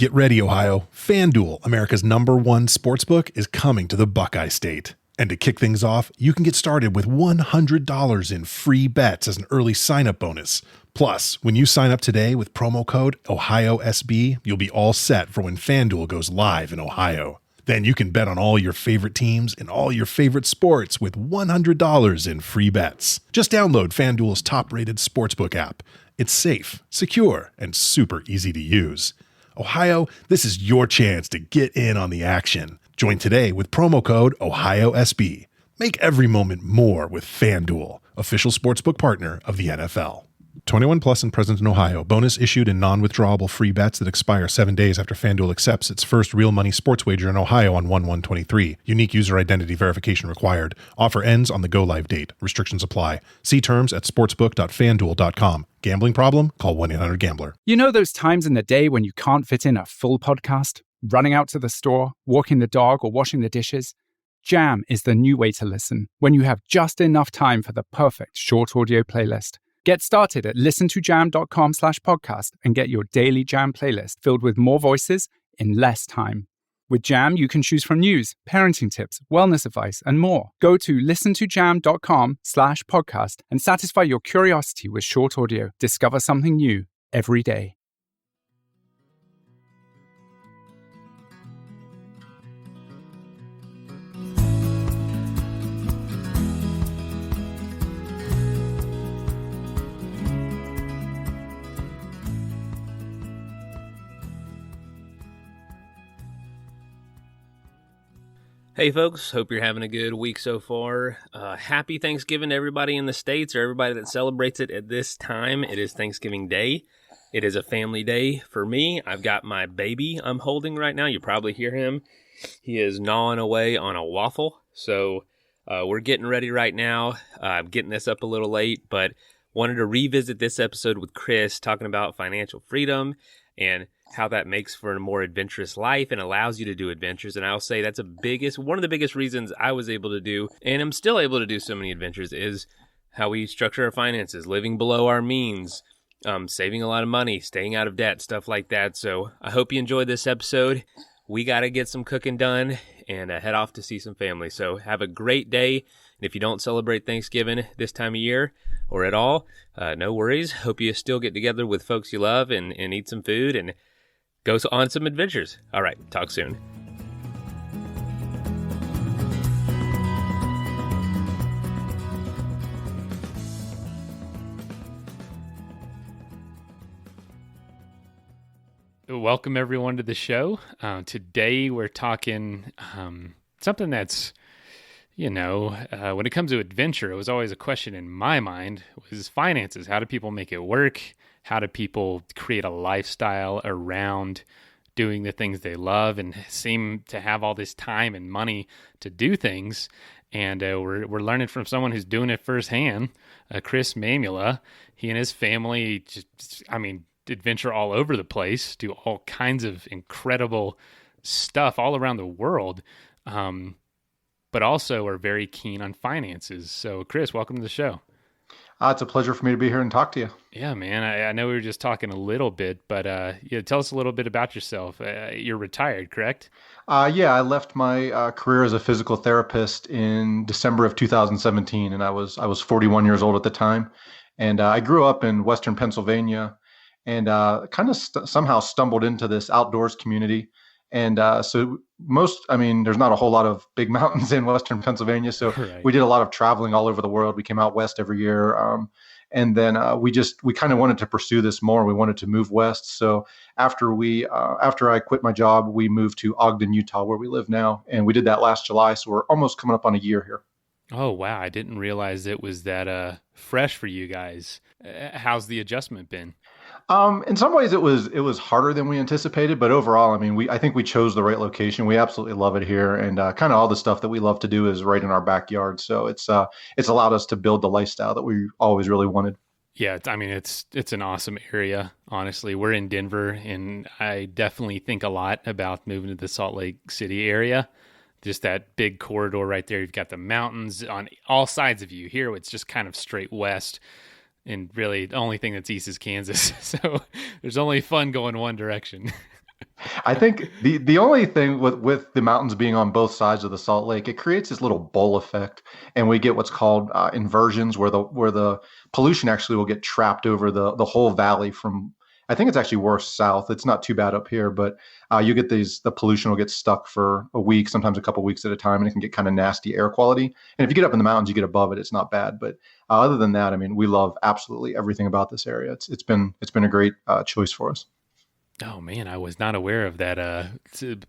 Get ready, Ohio. FanDuel, America's #1 sportsbook, is coming to the Buckeye State. And to kick things off, you can get started with $100 in free bets as an early sign-up bonus. Plus, when you sign up today with promo code OhioSB, you'll be all set for when FanDuel goes live in Ohio. Then you can bet on all your favorite teams and all your favorite sports with $100 in free bets. Just download FanDuel's top-rated sportsbook app. It's safe, secure, and super easy to use. Ohio, this is your chance to get in on the action. Join today with promo code OhioSB. Make every moment more with FanDuel, official sportsbook partner of the NFL. 21 plus and present in Ohio. Bonus issued in non-withdrawable free bets that expire 7 days after FanDuel accepts its first real money sports wager in Ohio on 1/1/23. Unique user identity verification required. Offer ends on the go-live date. Restrictions apply. See terms at sportsbook.fanduel.com. Gambling problem? Call 1-800-GAMBLER. You know those times in the day when you can't fit in a full podcast? Running out to the store, walking the dog, or washing the dishes? Jam is the new way to listen when you have just enough time for the perfect short audio playlist. Get started at listentojam.com/podcast and get your daily Jam playlist filled with more voices in less time. With Jam, you can choose from news, parenting tips, wellness advice, and more. Go to listentojam.com/podcast and satisfy your curiosity with short audio. Discover something new every day. Hey folks, hope you're having a good week so far. Happy Thanksgiving to everybody in the States or everybody that celebrates it at this time. It is Thanksgiving Day. It is a family day for me. I've got my baby I'm holding right now. You probably hear him. He is gnawing away on a waffle. So we're getting ready right now. I'm getting this up a little late, but wanted to revisit this episode with Chris talking about financial freedom and how that makes for a more adventurous life and allows you to do adventures. And I'll say that's one of the biggest reasons I was able to do, and I'm still able to do so many adventures, is how we structure our finances, living below our means, saving a lot of money, staying out of debt, stuff like that. So I hope you enjoyed this episode. We got to get some cooking done and head off to see some family. So have a great day. And if you don't celebrate Thanksgiving this time of year or at all, no worries. Hope you still get together with folks you love and eat some food and go on some adventures. All right, talk soon. Welcome everyone to the show. Today we're talking something that's, when it comes to adventure, it was always a question in my mind, was finances. How do people make it work? How do people create a lifestyle around doing the things they love and seem to have all this time and money to do things? And we're learning from someone who's doing it firsthand, Chris Mamula. He and his family, adventure all over the place, do all kinds of incredible stuff all around the world, but also are very keen on finances. So, Chris, welcome to the show. It's a pleasure for me to be here and talk to you. Yeah, man. I know we were just talking a little bit, but tell us a little bit about yourself. You're retired, correct? Yeah, I left my career as a physical therapist in December of 2017, and I was 41 years old at the time. And I grew up in Western Pennsylvania and kind of somehow stumbled into this outdoors community. And there's not a whole lot of big mountains in Western Pennsylvania. So right. We did a lot of traveling all over the world. We came out west every year. And then we kind of wanted to pursue this more. We wanted to move west. So after I quit my job, we moved to Ogden, Utah, where we live now. And we did that last July. So we're almost coming up on a year here. Oh, wow. I didn't realize it was that fresh for you guys. How's the adjustment been? In some ways, it was harder than we anticipated, but overall, I think we chose the right location. We absolutely love it here, and kind of all the stuff that we love to do is right in our backyard. So it's allowed us to build the lifestyle that we always really wanted. Yeah, it's an awesome area. Honestly, we're in Denver, and I definitely think a lot about moving to the Salt Lake City area. Just that big corridor right there. You've got the mountains on all sides of you. Here, it's just kind of straight west. And really, the only thing that's east is Kansas. So there's only fun going one direction. I think the only thing with the mountains being on both sides of the Salt Lake, it creates this little bowl effect, and we get what's called inversions, where the pollution actually will get trapped over the whole valley from. I think it's actually worse south. It's not too bad up here, but you get the pollution will get stuck for a week, sometimes a couple weeks at a time, and it can get kind of nasty air quality. And if you get up in the mountains, you get above it, it's not bad. But other than that, I mean, we love absolutely everything about this area. It's been a great choice for us. Oh man, I was not aware of that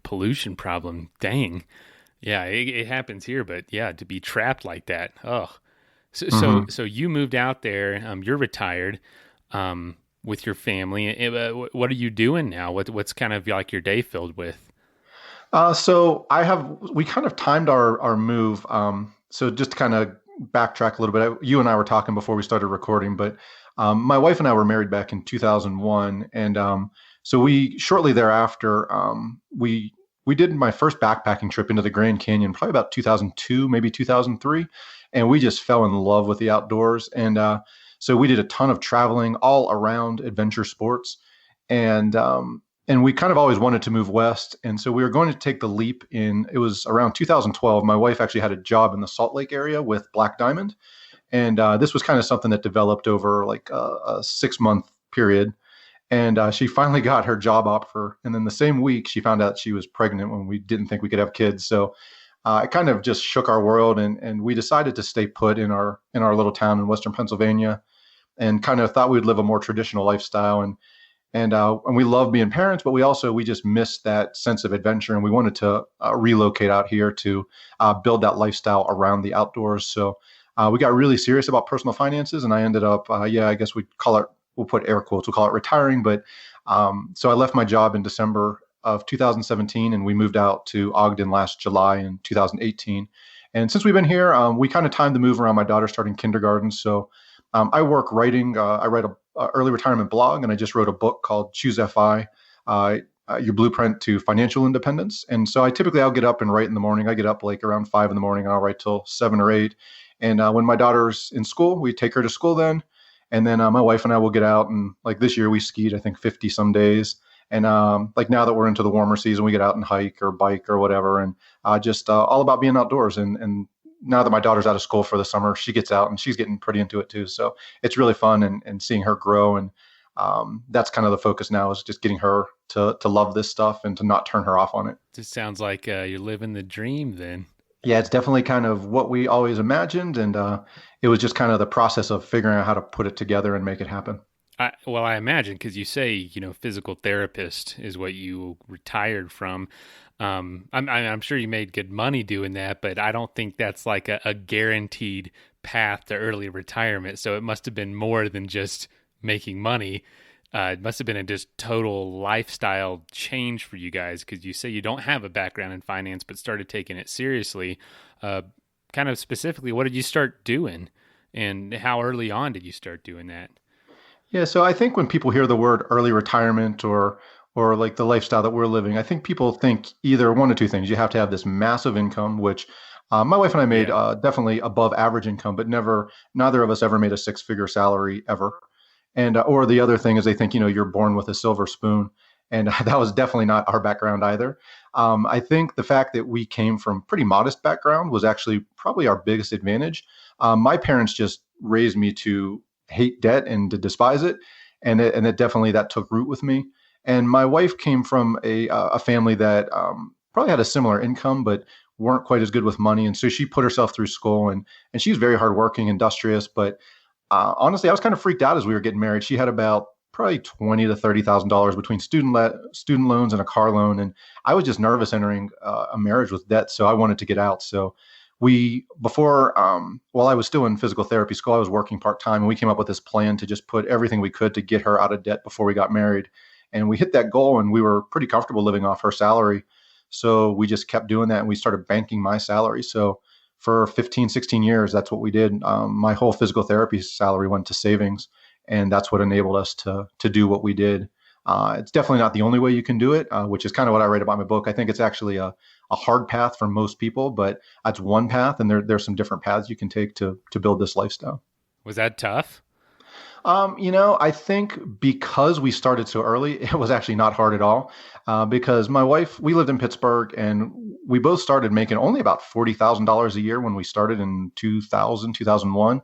pollution problem. Dang. Yeah, it happens here, but yeah, to be trapped like that. Oh. So you moved out there, you're retired with your family. What are you doing now? What's kind of like your day filled with? So we kind of timed our move. So just to kind of backtrack a little bit, you and I were talking before we started recording, but my wife and I were married back in 2001, and so we shortly thereafter we did my first backpacking trip into the Grand Canyon, probably about 2002, maybe 2003, and we just fell in love with the outdoors. And so we did a ton of traveling all around adventure sports, and we kind of always wanted to move west. And so we were going to take the leap it was around 2012. My wife actually had a job in the Salt Lake area with Black Diamond. And this was kind of something that developed over like a 6-month period. And she finally got her job offer. And then the same week, she found out she was pregnant when we didn't think we could have kids. So it kind of just shook our world. And we decided to stay put in our little town in Western Pennsylvania, and kind of thought we would live a more traditional lifestyle. And we love being parents, but we just missed that sense of adventure. And we wanted to relocate out here to build that lifestyle around the outdoors. So we got really serious about personal finances, and I ended up, I guess we'll put air quotes, we'll call it retiring. But so I left my job in December of 2017, and we moved out to Ogden last July in 2018. And since we've been here, we kind of timed the move around my daughter starting kindergarten. So I work writing, I write a early retirement blog, and I just wrote a book called Choose FI, Your Blueprint to Financial Independence. And so I'll get up and write in the morning. I get up like around 5 in the morning, and I'll write till 7 or 8. And when my daughter's in school, we take her to school then. And then my wife and I will get out, and like this year we skied, I think 50 some days. And like now that we're into the warmer season, we get out and hike or bike or whatever, and just all about being outdoors. And now that my daughter's out of school for the summer, she gets out and she's getting pretty into it too. So it's really fun and seeing her grow. And that's kind of the focus now, is just getting her to love this stuff and to not turn her off on it. Just sounds like you're living the dream then. Yeah, it's definitely kind of what we always imagined. And it was just kind of the process of figuring out how to put it together and make it happen. I imagine, because you say, physical therapist is what you retired from. I'm sure you made good money doing that, but I don't think that's like a guaranteed path to early retirement. So it must have been more than just making money. It must have been a just total lifestyle change for you guys, because you say you don't have a background in finance, but started taking it seriously. Kind of specifically, what did you start doing, and how early on did you start doing that? Yeah, so I think when people hear the word early retirement or like the lifestyle that we're living, I think people think either one of two things. You have to have this massive income, which my wife and I made definitely above average income, but neither of us ever made a 6-figure salary ever. And or the other thing is they think, you're born with a silver spoon. And that was definitely not our background either. I think the fact that we came from pretty modest background was actually probably our biggest advantage. My parents just raised me to hate debt and to despise it. And it definitely, that took root with me. And my wife came from a family that probably had a similar income, but weren't quite as good with money. And so she put herself through school, and she was very hardworking, industrious. But honestly, I was kind of freaked out as we were getting married. She had about probably $20,000 to $30,000 between student loans and a car loan. And I was just nervous entering a marriage with debt. So I wanted to get out. So while I was still in physical therapy school, I was working part-time, and we came up with this plan to just put everything we could to get her out of debt before we got married. And we hit that goal, and we were pretty comfortable living off her salary. So we just kept doing that, and we started banking my salary. So for 15, 16 years, that's what we did. My whole physical therapy salary went to savings, and that's what enabled us to do what we did. It's definitely not the only way you can do it, which is kind of what I write about in my book. I think it's actually a hard path for most people, but that's one path, and there's some different paths you can take to build this lifestyle. Was that tough? I think because we started so early, it was actually not hard at all. Because my wife, we lived in Pittsburgh, and we both started making only about $40,000 a year when we started in 2000, 2001.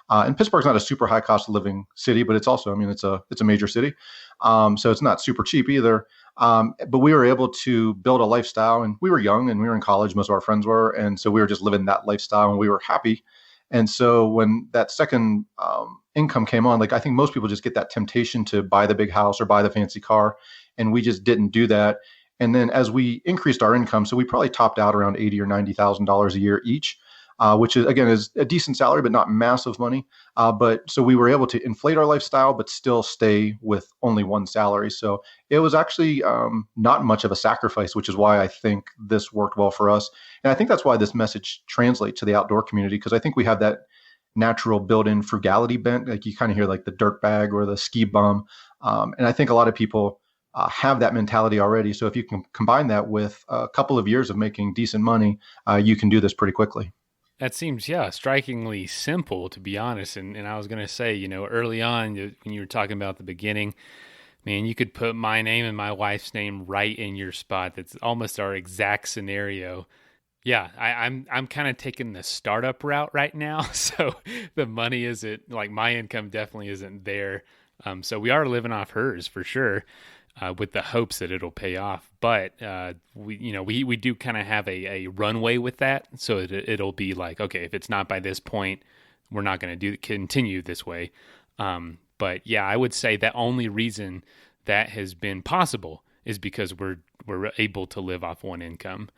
And Pittsburgh's not a super high cost of living city, but it's also, I mean, it's a major city. So it's not super cheap either. But we were able to build a lifestyle, and we were young and we were in college. Most of our friends were. And so we were just living that lifestyle and we were happy. And so when that second income came on, like I think most people just get that temptation to buy the big house or buy the fancy car. And we just didn't do that. And then as we increased our income, so we probably topped out around $80,000 or $90,000 a year each, which is again is a decent salary, but not massive money. But so we were able to inflate our lifestyle, but still stay with only one salary. So it was actually not much of a sacrifice, which is why I think this worked well for us. And I think that's why this message translates to the outdoor community, because I think we have that natural built-in frugality bent. Like you kind of hear like the dirt bag or the ski bum. And I think a lot of people have that mentality already. So if you can combine that with a couple of years of making decent money, you can do this pretty quickly. That seems, strikingly simple, to be honest. And I was going to say, early on, when you were talking about the beginning, man, you could put my name and my wife's name right in your spot. That's almost our exact scenario. Yeah, I'm kind of taking the startup route right now. So the money isn't, like my income definitely isn't there. So we are living off hers for sure. With the hopes that it'll pay off. But we do kind of have a runway with that. So it'll be like, okay, if it's not by this point, we're not going to continue this way. But yeah, I would say the only reason that has been possible is because we're able to live off one income.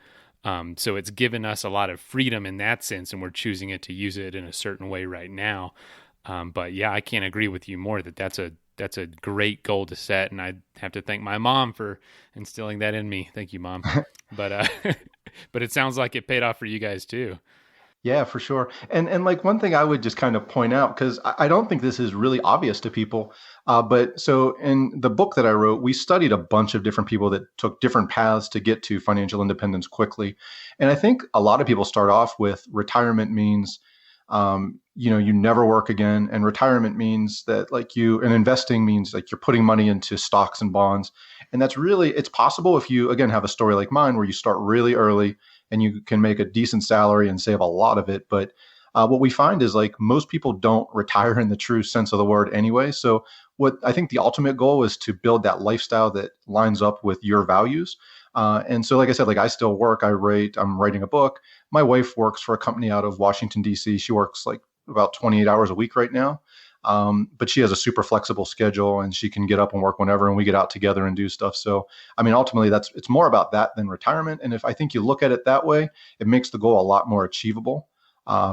So it's given us a lot of freedom in that sense, and we're choosing it to use it in a certain way right now. But yeah, I can't agree with you more that that's a great goal to set, and I have to thank my mom for instilling that in me. Thank you, Mom. But but it sounds like it paid off for you guys too. Yeah, for sure. And like one thing I would just kind of point out, because I don't think this is really obvious to people, but so in the book that I wrote, we studied a bunch of different people that took different paths to get to financial independence quickly. And I think a lot of people start off with retirement means you never work again. And retirement means that and investing means like you're putting money into stocks and bonds. And that's really, it's possible if you, again, have a story like mine where you start really early and you can make a decent salary and save a lot of it. But what we find is like most people don't retire in the true sense of the word anyway. So what I think the ultimate goal is to build that lifestyle that lines up with your values. And so, like I said, like I still work, I'm writing a book. My wife works for a company out of Washington, D.C. She works like about 28 hours a week right now. But she has a super flexible schedule and she can get up and work whenever, and we get out together and do stuff. So, I mean, ultimately it's more about that than retirement. And if I think you look at it that way, it makes the goal a lot more achievable,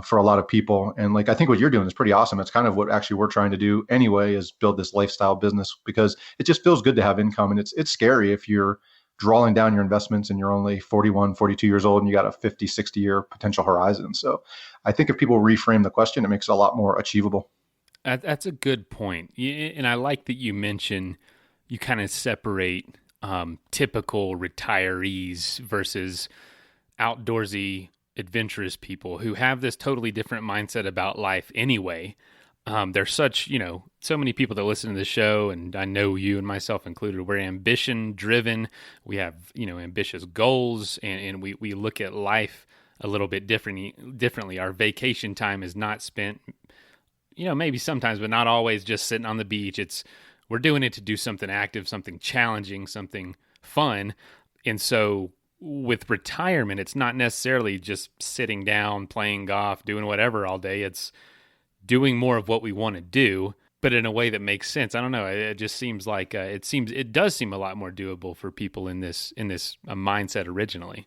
for a lot of people. And like, I think what you're doing is pretty awesome. It's kind of what actually we're trying to do anyway, is build this lifestyle business, because it just feels good to have income. And it's scary if you're drawing down your investments and you're only 41, 42 years old and you got a 50, 60 year potential horizon. So I think if people reframe the question, it makes it a lot more achievable. That's a good point. And I like that you mention you kind of separate typical retarees versus outdoorsy, adventurous people who have this totally different mindset about life anyway. There's such, so many people that listen to the show, and I know you and myself included, we're ambition driven. We have, ambitious goals, and we look at life a little bit differently. Our vacation time is not spent, maybe sometimes, but not always just sitting on the beach. We're doing it to do something active, something challenging, something fun. And so with retirement, it's not necessarily just sitting down, playing golf, doing whatever all day. It's doing more of what we want to do, but in a way that makes sense. I don't know. It just seems like it does seem a lot more doable for people in this mindset originally.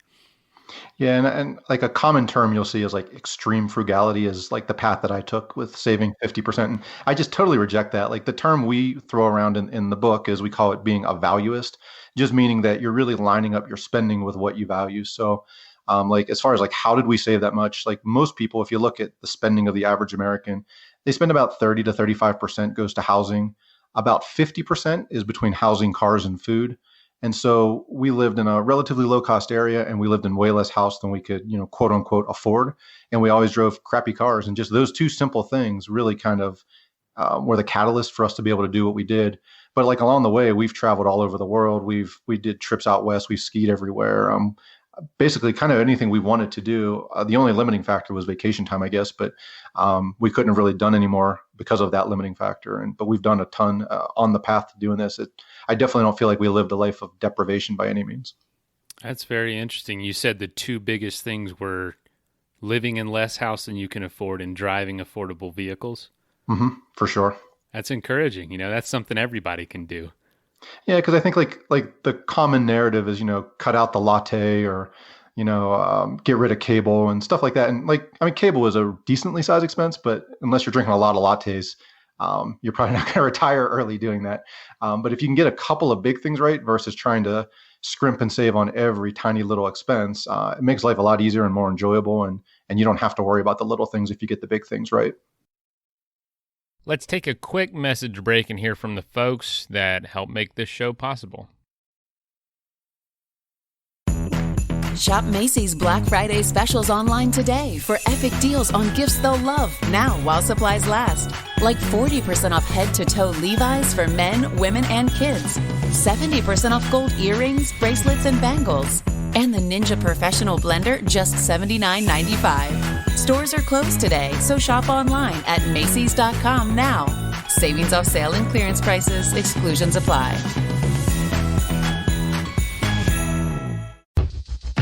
Yeah, and like a common term you'll see is like extreme frugality is like the path that I took with saving 50%. And I just totally reject that. Like the term we throw around in the book is we call it being a valuist, just meaning that you're really lining up your spending with what you value. So like as far as like how did we save that much? Like most people, if you look at the spending of the average American, they spend about 30 to 35% goes to housing. About 50% is between housing, cars, and food. And so we lived in a relatively low cost area, and we lived in way less house than we could, quote unquote, afford. And we always drove crappy cars. And just those two simple things really kind of were the catalyst for us to be able to do what we did. But like along the way, we've traveled all over the world. We did trips out west. We've skied everywhere. Basically, kind of anything we wanted to do. The only limiting factor was vacation time, I guess. But we couldn't have really done any more because of that limiting factor. But we've done a ton on the path to doing this. I definitely don't feel like we lived a life of deprivation by any means. That's very interesting. You said the two biggest things were living in less house than you can afford and driving affordable vehicles. Mm-hmm, for sure. That's encouraging. That's something everybody can do. Yeah, because I think like the common narrative is, cut out the latte or, get rid of cable and stuff like that. And cable is a decently sized expense, but unless you're drinking a lot of lattes, you're probably not going to retire early doing that. But if you can get a couple of big things right versus trying to scrimp and save on every tiny little expense, it makes life a lot easier and more enjoyable. And you don't have to worry about the little things if you get the big things right. Let's take a quick message break and hear from the folks that help make this show possible. Shop Macy's Black Friday specials online today for epic deals on gifts they'll love now while supplies last. Like 40% off head-to-toe Levi's for men, women, and kids. 70% off gold earrings, bracelets, and bangles. And the Ninja Professional Blender, just $79.95. Stores are closed today, so shop online at Macys.com now. Savings off sale and clearance prices. Exclusions apply.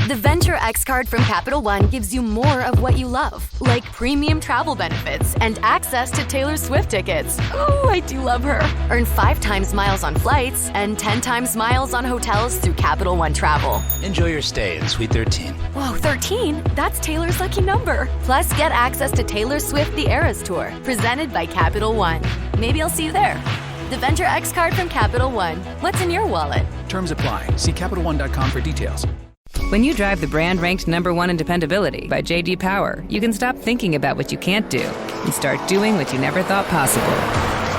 The Venture X card from Capital One gives you more of what you love, like premium travel benefits and access to Taylor Swift tickets. Oh, I do love her. Earn 5 times miles on flights and 10 times miles on hotels through Capital One Travel. Enjoy your stay in Suite 13. Whoa, 13? That's Taylor's lucky number. Plus, get access to Taylor Swift The Eras Tour, presented by Capital One. Maybe I'll see you there. The Venture X card from Capital One. What's in your wallet? Terms apply. See CapitalOne.com for details. When you drive the brand ranked #1 in dependability by J.D. Power, you can stop thinking about what you can't do and start doing what you never thought possible.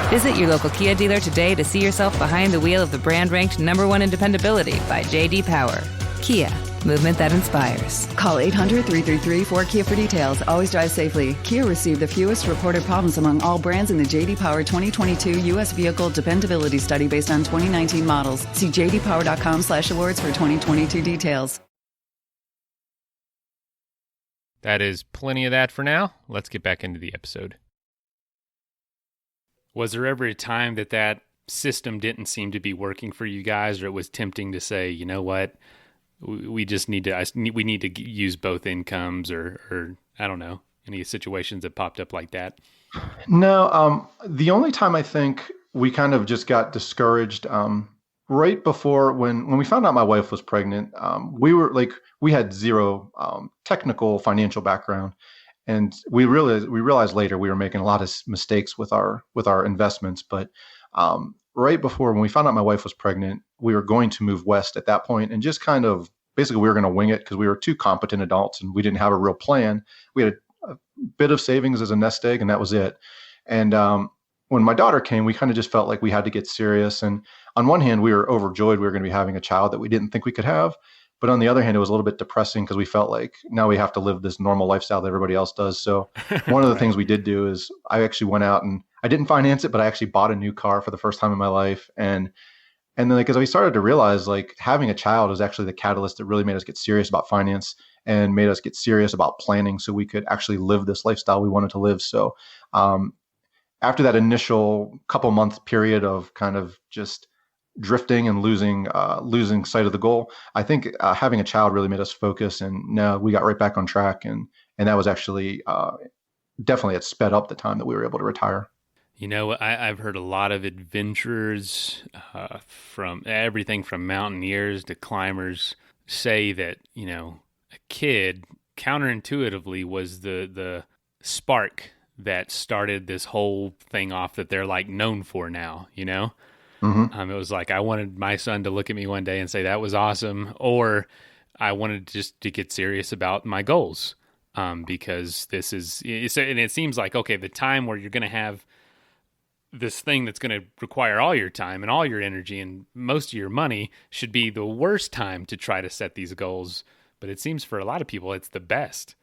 Visit your local Kia dealer today to see yourself behind the wheel of the brand ranked #1 in dependability by J.D. Power. Kia, movement that inspires. Call 800-333-4KIA for details. Always drive safely. Kia received the fewest reported problems among all brands in the J.D. Power 2022 U.S. Vehicle Dependability Study based on 2019 models. See jdpower.com/awards for 2022 details. That is plenty of that for now. Let's get back into the episode. Was there ever a time that system didn't seem to be working for you guys, or it was tempting to say, you know what, we just need to use both incomes, or I don't know, any situations that popped up like that? No, the only time I think we kind of just got discouraged, right before when we found out my wife was pregnant, we had zero technical financial background, and we realized later we were making a lot of mistakes with our investments. But right before, when we found out my wife was pregnant, we were going to move west at that point, and just kind of basically we were going to wing it because we were two competent adults and we didn't have a real plan. We had a bit of savings as a nest egg, and that was it. And when my daughter came, we kind of just felt like we had to get serious. And on one hand, we were overjoyed we were going to be having a child that we didn't think we could have. But on the other hand, it was a little bit depressing because we felt like now we have to live this normal lifestyle that everybody else does. So one of the things we did do is I actually went out and I didn't finance it, but I actually bought a new car for the first time in my life. And then as we started to realize having a child is actually the catalyst that really made us get serious about finance and made us get serious about planning so we could actually live this lifestyle we wanted to live. So after that initial couple month period of kind of just drifting and losing sight of the goal, I think having a child really made us focus, and now we got right back on track, and that was actually definitely it sped up the time that we were able to retire. I've heard a lot of adventurers from everything from mountaineers to climbers say that a kid counterintuitively was the spark that started this whole thing off that they're known for now. Mm-hmm. It was I wanted my son to look at me one day and say that was awesome, or I wanted just to get serious about my goals, because this is, and it seems like, okay, the time where you're going to have this thing that's going to require all your time and all your energy and most of your money should be the worst time to try to set these goals. But it seems for a lot of people, it's the best.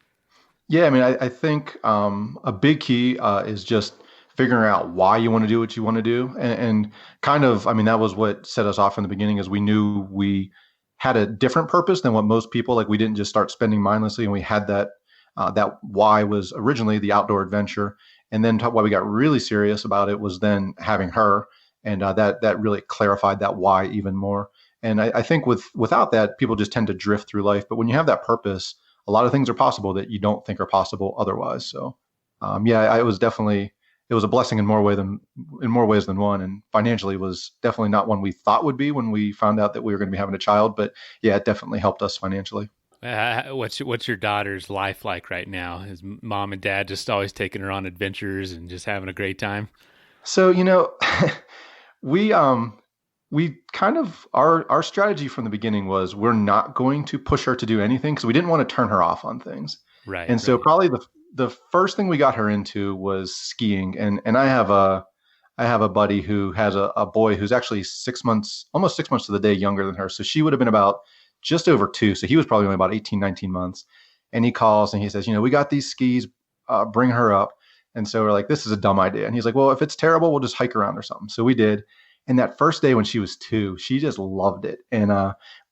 Yeah, I mean, I think a big key is just figuring out why you want to do what you want to do. And kind of, I mean, that was what set us off from the beginning, is we knew we had a different purpose than what most people, like we didn't just start spending mindlessly, and we had that, that why was originally the outdoor adventure. And then why we got really serious about it was then having her. And that really clarified that why even more. And I think without that, people just tend to drift through life. But when you have that purpose, a lot of things are possible that you don't think are possible otherwise. So it was a blessing in more ways than one. And financially was definitely not one we thought would be when we found out that we were going to be having a child. But yeah, it definitely helped us financially. What's your daughter's life like right now? Is mom and dad just always taking her on adventures and just having a great time? So, we kind of, our strategy from the beginning was we're not going to push her to do anything because we didn't want to turn her off on things. Right. And so probably the first thing we got her into was skiing. And I have a buddy who has a boy who's actually almost 6 months to the day younger than her. So she would have been about just over 2. So he was probably only about 18, 19 months. And he calls and he says, we got these skis, bring her up. And so we're like, this is a dumb idea. And he's like, well, if it's terrible, we'll just hike around or something. So we did. And that first day when she was 2, she just loved it. And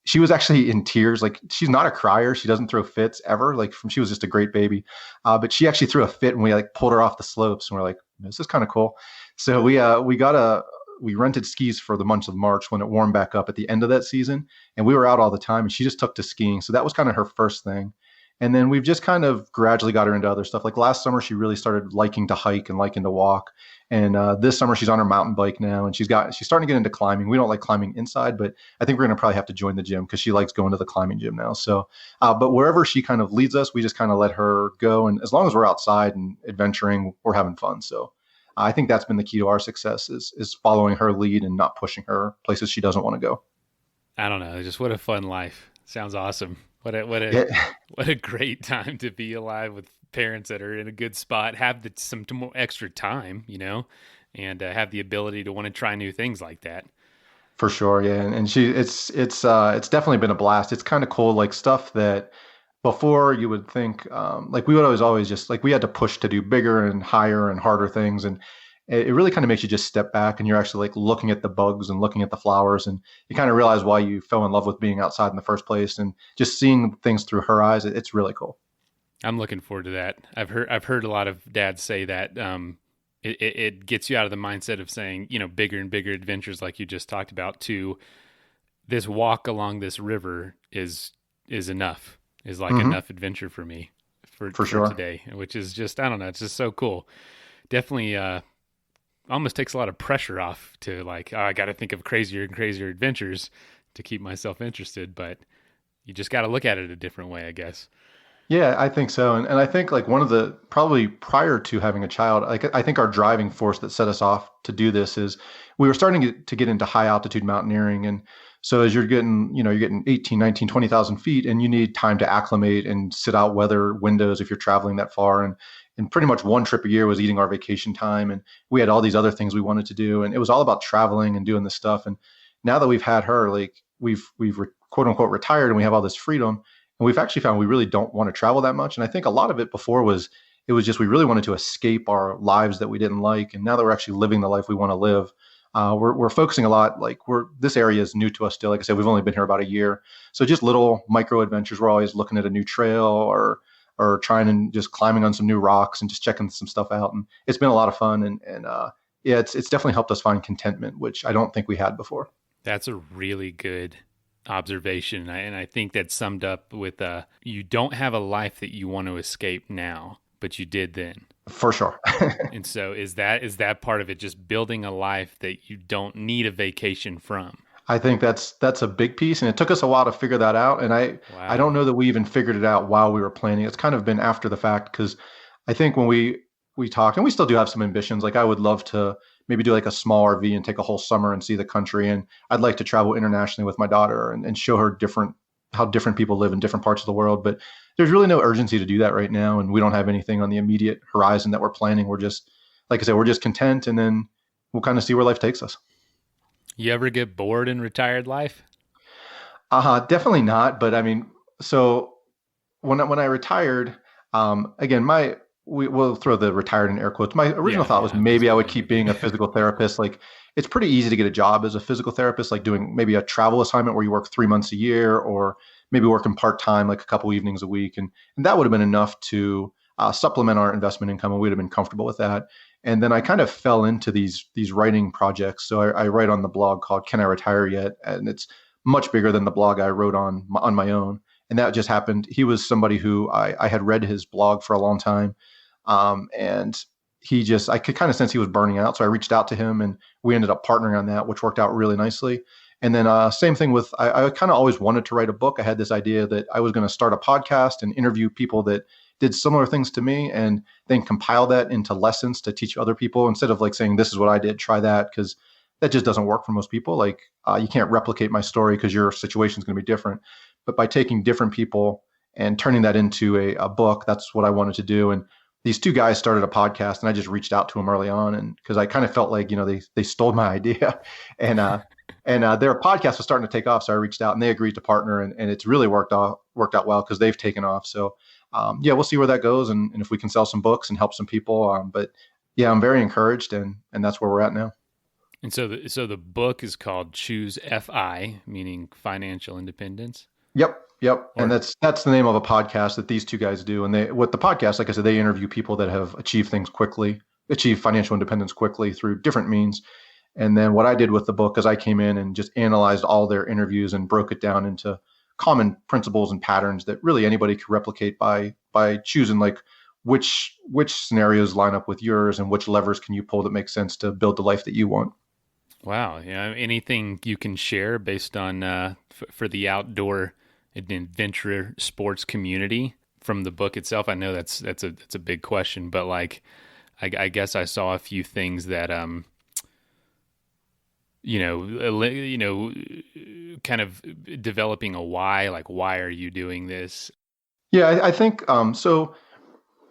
she was actually in tears. Like, she's not a crier. She doesn't throw fits ever. Like, she was just a great baby. But she actually threw a fit when we pulled her off the slopes. And we're like, this is kind of cool. So we rented skis for the month of March when it warmed back up at the end of that season. And we were out all the time, and she just took to skiing. So that was kind of her first thing. And then we've just kind of gradually got her into other stuff. Like last summer, she really started liking to hike and liking to walk. And this summer, she's on her mountain bike now, and she's starting to get into climbing. We don't like climbing inside, but I think we're going to probably have to join the gym because she likes going to the climbing gym now. So, but wherever she kind of leads us, we just kind of let her go. And as long as we're outside and adventuring, we're having fun. So I think that's been the key to our success is following her lead and not pushing her places she doesn't want to go. I don't know. Just what a fun life. Sounds awesome. What a great time to be alive with parents that are in a good spot, have some more extra time, and have the ability to want to try new things like that. For sure, yeah, and it's definitely been a blast. It's kind of cool, like stuff that before you would think, like we would always just like we had to push to do bigger and higher and harder things, and it really kind of makes you just step back and you're actually like looking at the bugs and looking at the flowers, and you kind of realize why you fell in love with being outside in the first place, and just seeing things through her eyes. It's really cool. I'm looking forward to that. I've heard a lot of dads say that it gets you out of the mindset of saying, bigger and bigger adventures like you just talked about, to this walk along this river is enough, is like enough adventure for me for sure today, which is just, I don't know, it's just so cool. Definitely almost takes a lot of pressure off to like, I got to think of crazier and crazier adventures to keep myself interested, but you just got to look at it a different way, I guess. Yeah, I think so. And I think like one of the, probably prior to having a child, like I think our driving force that set us off to do this is we were starting to get into high altitude mountaineering. And so as you're getting 18, 19, 20,000 feet, and you need time to acclimate and sit out weather windows if you're traveling that far. And pretty much one trip a year was eating our vacation time. And we had all these other things we wanted to do. And it was all about traveling and doing this stuff. And now that we've had her, like we've quote unquote retired and we have all this freedom, and we've actually found we really don't want to travel that much. And I think a lot of it before was just we really wanted to escape our lives that we didn't like. And now that we're actually living the life we want to live, we're focusing a lot. Like this area is new to us still. Like I said, we've only been here about a year. So just little micro adventures. We're always looking at a new trail or trying and just climbing on some new rocks and just checking some stuff out. And it's been a lot of fun. And it's definitely helped us find contentment, which I don't think we had before. That's a really good observation. And I think that's summed up with you don't have a life that you want to escape now, but you did then. For sure. And so is that part of it, just building a life that you don't need a vacation from? I think that's a big piece, and it took us a while to figure that out. And I don't know that we even figured it out while we were planning. It's kind of been after the fact, because I think when we talked, and we still do have some ambitions. Like I would love to maybe do like a small RV and take a whole summer and see the country. And I'd like to travel internationally with my daughter and show her how different people live in different parts of the world. But there's really no urgency to do that right now, and we don't have anything on the immediate horizon that we're planning. We're just, like I said, we're just content, and then we'll kind of see where life takes us. You ever get bored in retired life? Definitely not. But I mean, so when I retired, again, we'll throw the retired in air quotes. My original thought was I'm maybe just I would kidding. keep being a physical therapist. Like it's pretty easy to get a job as a physical therapist, like doing maybe a travel assignment where you work 3 months a year, or maybe working part-time, like a couple evenings a week. And that would have been enough to supplement our investment income, and we'd have been comfortable with that. And then I kind of fell into these writing projects. So I write on the blog called Can I Retire Yet? And it's much bigger than the blog I wrote on my own. And that just happened. He was somebody who I had read his blog for a long time. And I could kind of sense he was burning out. So I reached out to him and we ended up partnering on that, which worked out really nicely. And then same thing with, I kind of always wanted to write a book. I had this idea that I was going to start a podcast and interview people that did similar things to me, and then compile that into lessons to teach other people, instead of like saying, this is what I did, try that. Because that just doesn't work for most people. Like you can't replicate my story because your situation is going to be different. But by taking different people and turning that into a book, that's what I wanted to do. And these two guys started a podcast, and I just reached out to them early on, and because I kind of felt like, they stole my idea, and their podcast was starting to take off. So I reached out, and they agreed to partner, and it's really worked out well because they've taken off. So we'll see where that goes, and if we can sell some books and help some people. But yeah, I'm very encouraged, and that's where we're at now. And so the book is called Choose FI, meaning financial independence. Yep. And that's the name of a podcast that these two guys do. And with the podcast, like I said, they interview people that have achieved financial independence quickly through different means. And then what I did with the book is I came in and just analyzed all their interviews and broke it down into common principles and patterns that really anybody could replicate by choosing like which scenarios line up with yours and which levers can you pull that make sense to build the life that you want. Wow. Yeah. Anything you can share based on for the outdoor adventure sports community from the book itself? I know that's a big question, but like, I guess I saw a few things that, kind of developing a why, like, why are you doing this? Yeah, I think, so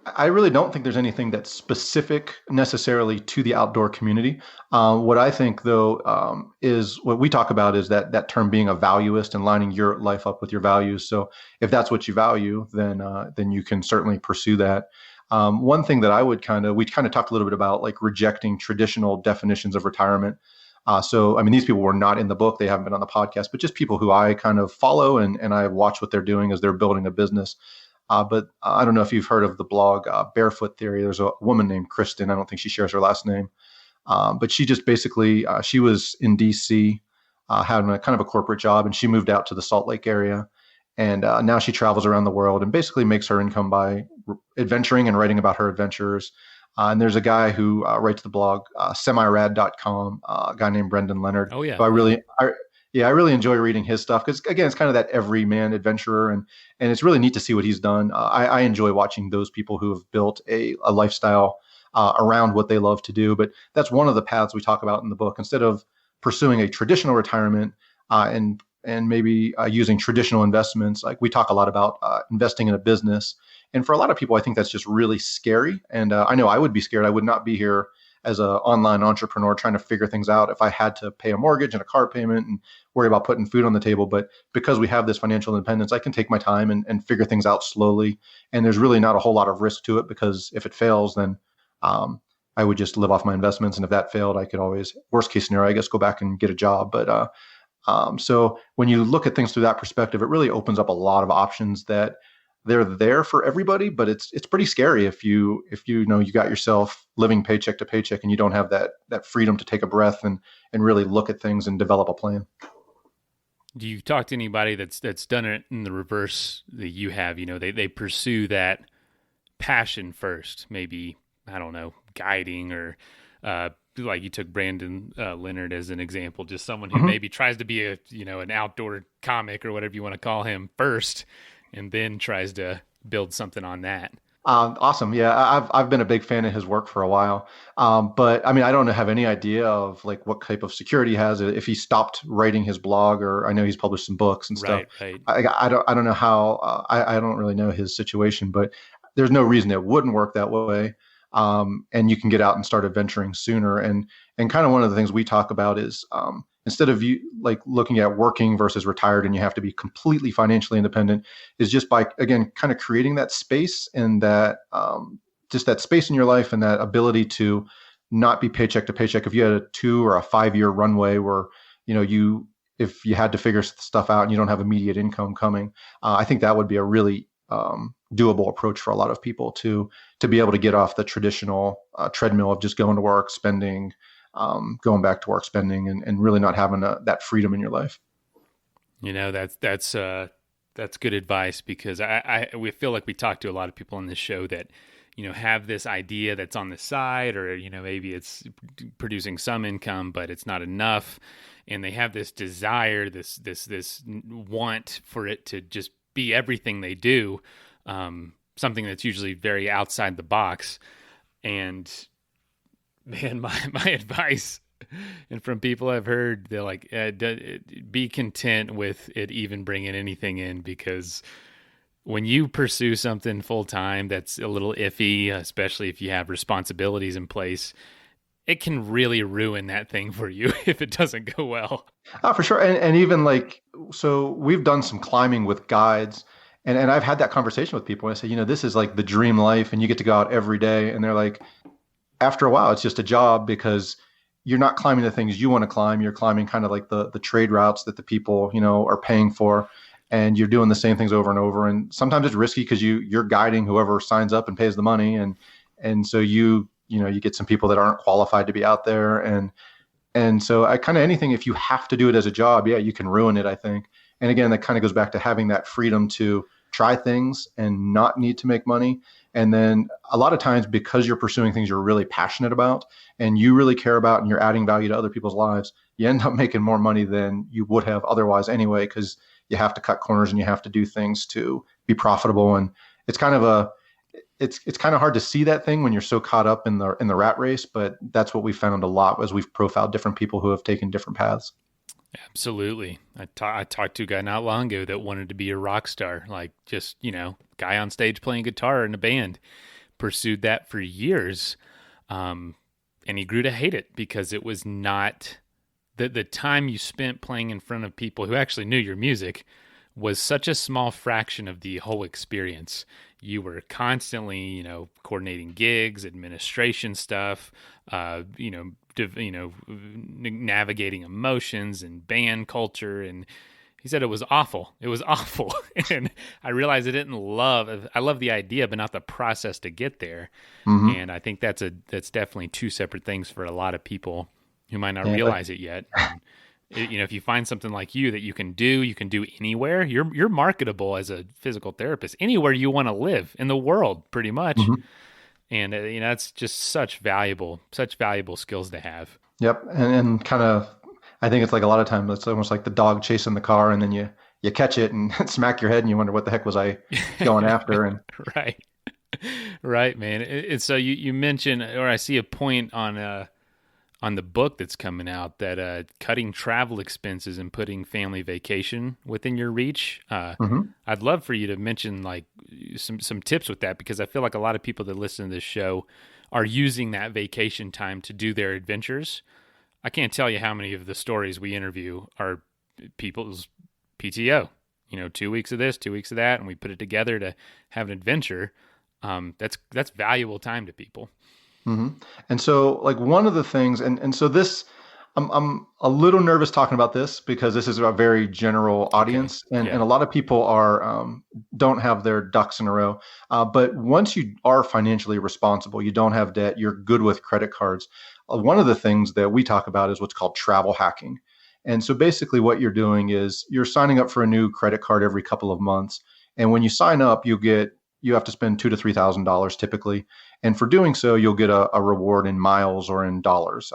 I really don't think there's anything that's specific necessarily to the outdoor community. What I think, though, is what we talk about is that term being a valuist and lining your life up with your values. So if that's what you value, then you can certainly pursue that. One thing that we kind of talked a little bit about, like rejecting traditional definitions of retirement. So, I mean, these people were not in the book. They haven't been on the podcast, but just people who I kind of follow and I watch what they're doing as they're building a business. But I don't know if you've heard of the blog Barefoot Theory. There's a woman named Kristen. I don't think she shares her last name. But she just basically, she was in DC, having a kind of a corporate job, and she moved out to the Salt Lake area. And now she travels around the world and basically makes her income by adventuring and writing about her adventures. And there's a guy who writes the blog, semirad.com, a guy named Brendan Leonard. Oh, yeah. So I really enjoy reading his stuff because, again, it's kind of that everyman adventurer, and it's really neat to see what he's done. I enjoy watching those people who have built a lifestyle around what they love to do. But that's one of the paths we talk about in the book. Instead of pursuing a traditional retirement and maybe using traditional investments, like we talk a lot about investing in a business. And for a lot of people, I think that's just really scary. And I know I would be scared. I would not be here as an online entrepreneur trying to figure things out if I had to pay a mortgage and a car payment and worry about putting food on the table. But because we have this financial independence, I can take my time and figure things out slowly. And there's really not a whole lot of risk to it, because if it fails, then I would just live off my investments. And if that failed, I could always, worst case scenario, I guess, go back and get a job. But so when you look at things through that perspective, it really opens up a lot of options that they're there for everybody, but it's pretty scary if you know you got yourself living paycheck to paycheck and you don't have that freedom to take a breath and really look at things and develop a plan. Do you talk to anybody that's done it in the reverse that you have? You know, they pursue that passion first, maybe, I don't know, guiding or like you took Brandon Leonard as an example, just someone who maybe tries to be an outdoor comic or whatever you want to call him first, and then tries to build something on that. Awesome. Yeah, I've been a big fan of his work for a while. But I mean, I don't have any idea of like what type of security he has, if he stopped writing his blog, or I know he's published some books and stuff. Right. I don't know how, I don't really know his situation, but there's no reason it wouldn't work that way. And you can get out and start adventuring sooner. And kind of one of the things we talk about is, instead of you like looking at working versus retired and you have to be completely financially independent, is just by, again, kind of creating that space and that just that space in your life and that ability to not be paycheck to paycheck. If you had a 2 or a 5 year runway where, if you had to figure stuff out and you don't have immediate income coming, I think that would be a really doable approach for a lot of people to be able to get off the traditional treadmill of just going to work, spending, going back to work, spending, and really not having that freedom in your life. That's good advice, because we feel like we talk to a lot of people on this show that, have this idea that's on the side, or, maybe it's producing some income, but it's not enough. And they have this desire, this want for it to just be everything they do, something that's usually very outside the box. And man, my advice, and from people I've heard, they're like, be content with it even bringing anything in, because when you pursue something full time that's a little iffy, especially if you have responsibilities in place, it can really ruin that thing for you if it doesn't go well. Oh, for sure. And even so we've done some climbing with guides, and I've had that conversation with people. I say, this is like the dream life, and you get to go out every day. And they're like, after a while, it's just a job, because you're not climbing the things you want to climb. You're climbing kind of like the trade routes that the people, are paying for. And you're doing the same things over and over. And sometimes it's risky because you're guiding whoever signs up and pays the money. And so you get some people that aren't qualified to be out there. And so I kind of anything, if you have to do it as a job, yeah, you can ruin it, I think. And again, that kind of goes back to having that freedom to try things and not need to make money. And then a lot of times, because you're pursuing things you're really passionate about and you really care about, and you're adding value to other people's lives, you end up making more money than you would have otherwise anyway, because you have to cut corners and you have to do things to be profitable. And it's kind of it's kind of hard to see that thing when you're so caught up in the rat race, but that's what we found a lot as we've profiled different people who have taken different paths. Absolutely. I talked to a guy not long ago that wanted to be a rock star, like just, guy on stage playing guitar in a band, pursued that for years. And he grew to hate it because it was not the time you spent playing in front of people who actually knew your music was such a small fraction of the whole experience. You were constantly, coordinating gigs, administration stuff, navigating emotions and band culture. And he said it was awful. It was awful. And I realized I love the idea, but not the process to get there. Mm-hmm. And I think that's definitely two separate things for a lot of people who might not realize it yet. If you find something like you that you can do anywhere, you're marketable as a physical therapist anywhere you want to live in the world, pretty much. Mm-hmm. And that's just such valuable skills to have. Yep, and kind of, I think it's like a lot of times it's almost like the dog chasing the car, and then you catch it and smack your head, and you wonder what the heck was I going after? And right, man. And so you mentioned, or I see a point on the book that's coming out, that cutting travel expenses and putting family vacation within your reach. Mm-hmm. I'd love for you to mention like some tips with that, because I feel like a lot of people that listen to this show are using that vacation time to do their adventures. I can't tell you how many of the stories we interview are people's PTO, 2 weeks of this, 2 weeks of that, and we put it together to have an adventure. That's valuable time to people. Mm-hmm. And so like one of the things, and so this, I'm a little nervous talking about this because this is a very general audience, and a lot of people don't have their ducks in a row. But once you are financially responsible, you don't have debt, you're good with credit cards. One of the things that we talk about is what's called travel hacking. And so basically what you're doing is you're signing up for a new credit card every couple of months. And when you sign up, you have to spend $2,000 to $3,000 typically. And for doing so, you'll get a reward in miles or in dollars.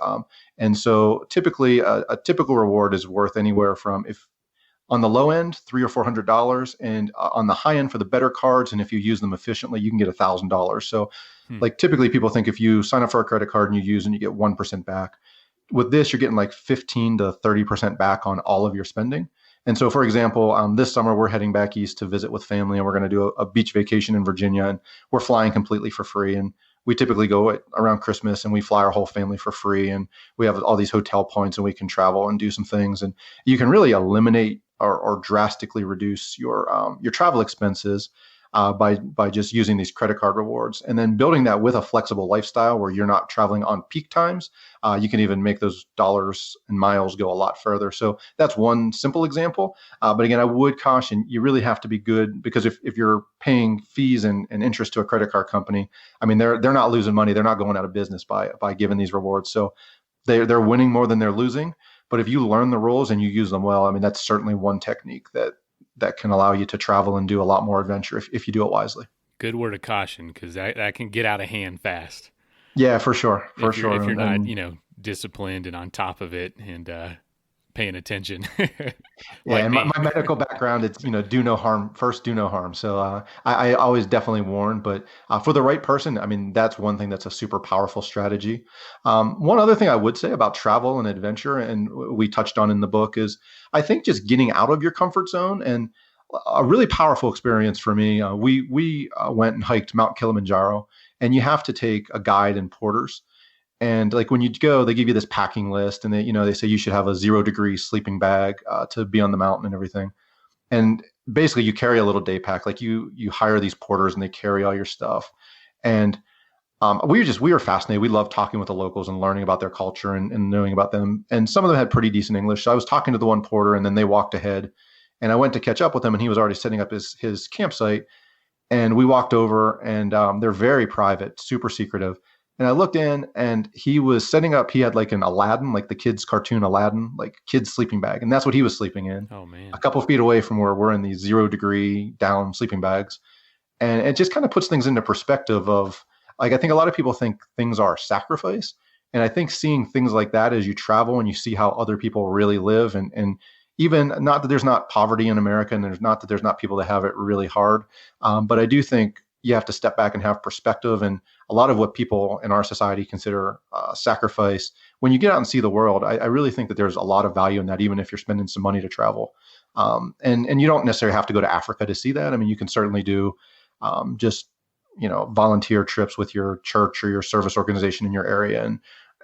And so typically a typical reward is worth anywhere from, if on the low end, $300 or $400, and on the high end for the better cards, and if you use them efficiently, you can get $1,000. So like typically people think if you sign up for a credit card and you use and you get 1% back. With this, you're getting like 15 to 30% back on all of your spending. And so, for example, this summer, we're heading back east to visit with family, and we're going to do a beach vacation in Virginia, and we're flying completely for free. And we typically go around Christmas, and we fly our whole family for free. And we have all these hotel points, and we can travel and do some things. And you can really eliminate or drastically reduce your travel expenses by just using these credit card rewards, and then building that with a flexible lifestyle where you're not traveling on peak times. You can even make those dollars and miles go a lot further. So that's one simple example. But again, I would caution, you really have to be good, because if you're paying fees and interest to a credit card company, I mean, they're not losing money. They're not going out of business by giving these rewards. So they're winning more than they're losing. But if you learn the rules and you use them well, I mean, that's certainly one technique that can allow you to travel and do a lot more adventure if you do it wisely. Good word of caution, because that can get out of hand fast. Yeah, for sure. If you're not, disciplined and on top of it and paying attention. Yeah, and my medical background, it's, do no harm first, do no harm. So I always definitely warn, but for the right person, I mean, that's one thing that's a super powerful strategy. One other thing I would say about travel and adventure, and we touched on in the book, is I think just getting out of your comfort zone. And a really powerful experience for me, we went and hiked Mount Kilimanjaro, and you have to take a guide and porters. And like when you go, they give you this packing list, and they say you should have a 0-degree sleeping bag to be on the mountain and everything. And basically you carry a little day pack, like you hire these porters and they carry all your stuff. And we were fascinated. We loved talking with the locals and learning about their culture and knowing about them. And some of them had pretty decent English. So I was talking to the one porter, and then they walked ahead, and I went to catch up with him, and he was already setting up his campsite. And we walked over, and they're very private, super secretive. And I looked in, and he was setting up, he had like an Aladdin, like the kids' cartoon Aladdin, like kids' sleeping bag. And that's what he was sleeping in. Oh, man. A couple feet away from where we're in these 0-degree down sleeping bags. And it just kind of puts things into perspective of, like, I think a lot of people think things are sacrifice. And I think seeing things like that as you travel and you see how other people really live, and even not that there's not poverty in America, and there's not that there's not people that have it really hard. But I do think you have to step back and have perspective. And a lot of what people in our society consider sacrifice, when you get out and see the world, I really think that there's a lot of value in that, even if you're spending some money to travel. And you don't necessarily have to go to Africa to see that. I mean, you can certainly do just, volunteer trips with your church or your service organization in your area.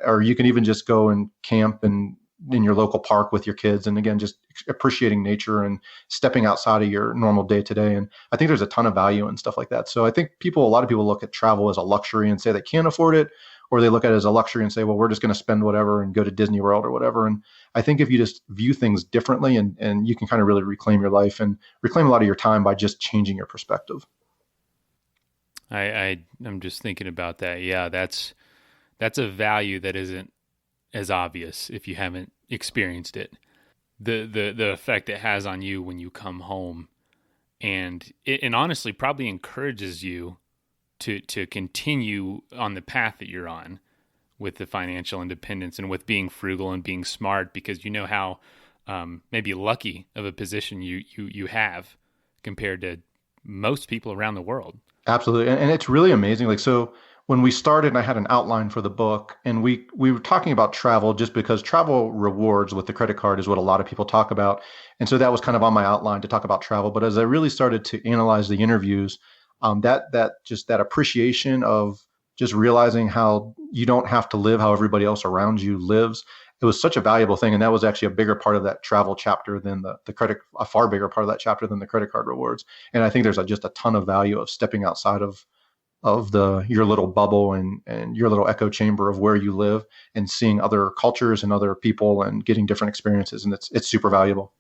Or you can even just go and camp and in your local park with your kids. And again, just appreciating nature and stepping outside of your normal day to day. And I think there's a ton of value and stuff like that. So I think a lot of people look at travel as a luxury and say they can't afford it, or they look at it as a luxury and say, well, we're just going to spend whatever and go to Disney World or whatever. And I think if you just view things differently, and you can kind of really reclaim your life and reclaim a lot of your time by just changing your perspective. I'm just thinking about that. Yeah, that's a value that isn't as obvious if you haven't experienced it. The effect it has on you when you come home, and honestly probably encourages you to continue on the path that you're on with the financial independence and with being frugal and being smart, because you know how maybe lucky of a position you have compared to most people around the world. Absolutely. And it's really amazing. Like, so when we started, I had an outline for the book, and we were talking about travel just because travel rewards with the credit card is what a lot of people talk about. And so that was kind of on my outline to talk about travel. But as I really started to analyze the interviews, that appreciation of just realizing how you don't have to live how everybody else around you lives, it was such a valuable thing. And that was actually a bigger part of that travel chapter than the credit, a far bigger part of that chapter than the credit card rewards. And I think there's just a ton of value of stepping outside of your little bubble and your little echo chamber of where you live, and seeing other cultures and other people and getting different experiences. And it's super valuable.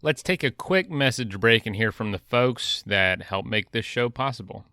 Let's take a quick message break and hear from the folks that help make this show possible.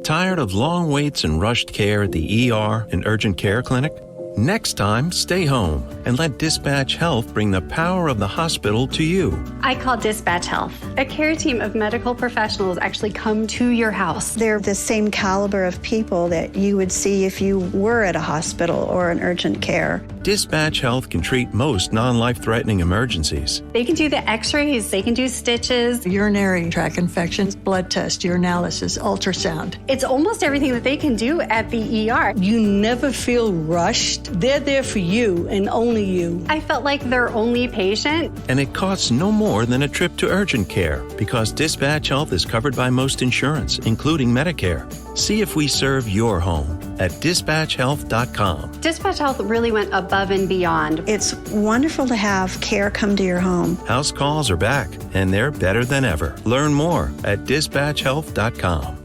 Tired of long waits and rushed care at the ER and urgent care clinic? Next time, stay home and let Dispatch Health bring the power of the hospital to you. I call Dispatch Health. A care team of medical professionals actually come to your house. They're the same caliber of people that you would see if you were at a hospital or an urgent care. Dispatch Health can treat most non-life-threatening emergencies. They can do the x-rays, they can do stitches, urinary tract infections, blood test, urinalysis, ultrasound. It's almost everything that they can do at the ER. You never feel rushed. They're there for you and only you. I felt like their only patient. And it costs no more than a trip to urgent care, because Dispatch Health is covered by most insurance, including Medicare. See if we serve your home at dispatchhealth.com. Dispatch Health really went above and beyond. It's wonderful to have care come to your home. House calls are back, and they're better than ever. Learn more at dispatchhealth.com.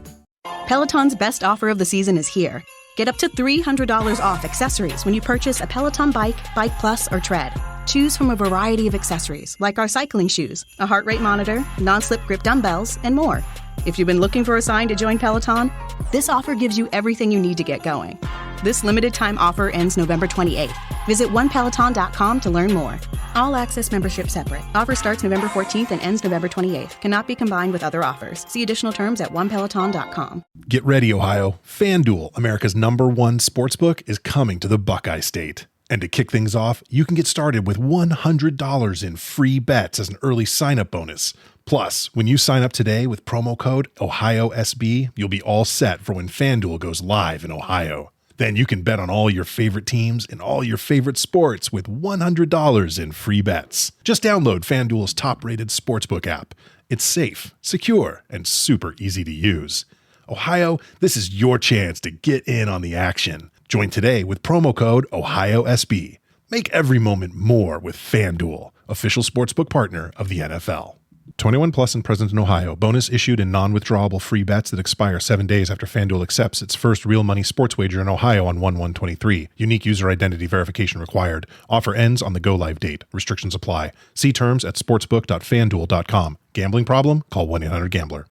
Peloton's best offer of the season is here. Get up to $300 off accessories when you purchase a Peloton bike, Bike Plus, or Tread. Choose from a variety of accessories, like our cycling shoes, a heart rate monitor, non-slip grip dumbbells, and more. If you've been looking for a sign to join Peloton, this offer gives you everything you need to get going. This limited time offer ends November 28th. Visit onepeloton.com to learn more. All access membership separate. Offer starts November 14th and ends November 28th. Cannot be combined with other offers. See additional terms at onepeloton.com. Get ready, Ohio. FanDuel, America's #1 sportsbook, is coming to the Buckeye State. And to kick things off, you can get started with $100 in free bets as an early sign-up bonus. Plus, when you sign up today with promo code OhioSB, you'll be all set for when FanDuel goes live in Ohio. Then you can bet on all your favorite teams and all your favorite sports with $100 in free bets. Just download FanDuel's top-rated sportsbook app. It's safe, secure, and super easy to use. Ohio, this is your chance to get in on the action. Join today with promo code OhioSB. Make every moment more with FanDuel, official sportsbook partner of the NFL. 21 plus and present in Ohio. Bonus issued in non-withdrawable free bets that expire 7 days after FanDuel accepts its first real money sports wager in Ohio on 1/1/23. Unique user identity verification required. Offer ends on the go-live date. Restrictions apply. See terms at sportsbook.fanduel.com. Gambling problem? Call 1-800-GAMBLER.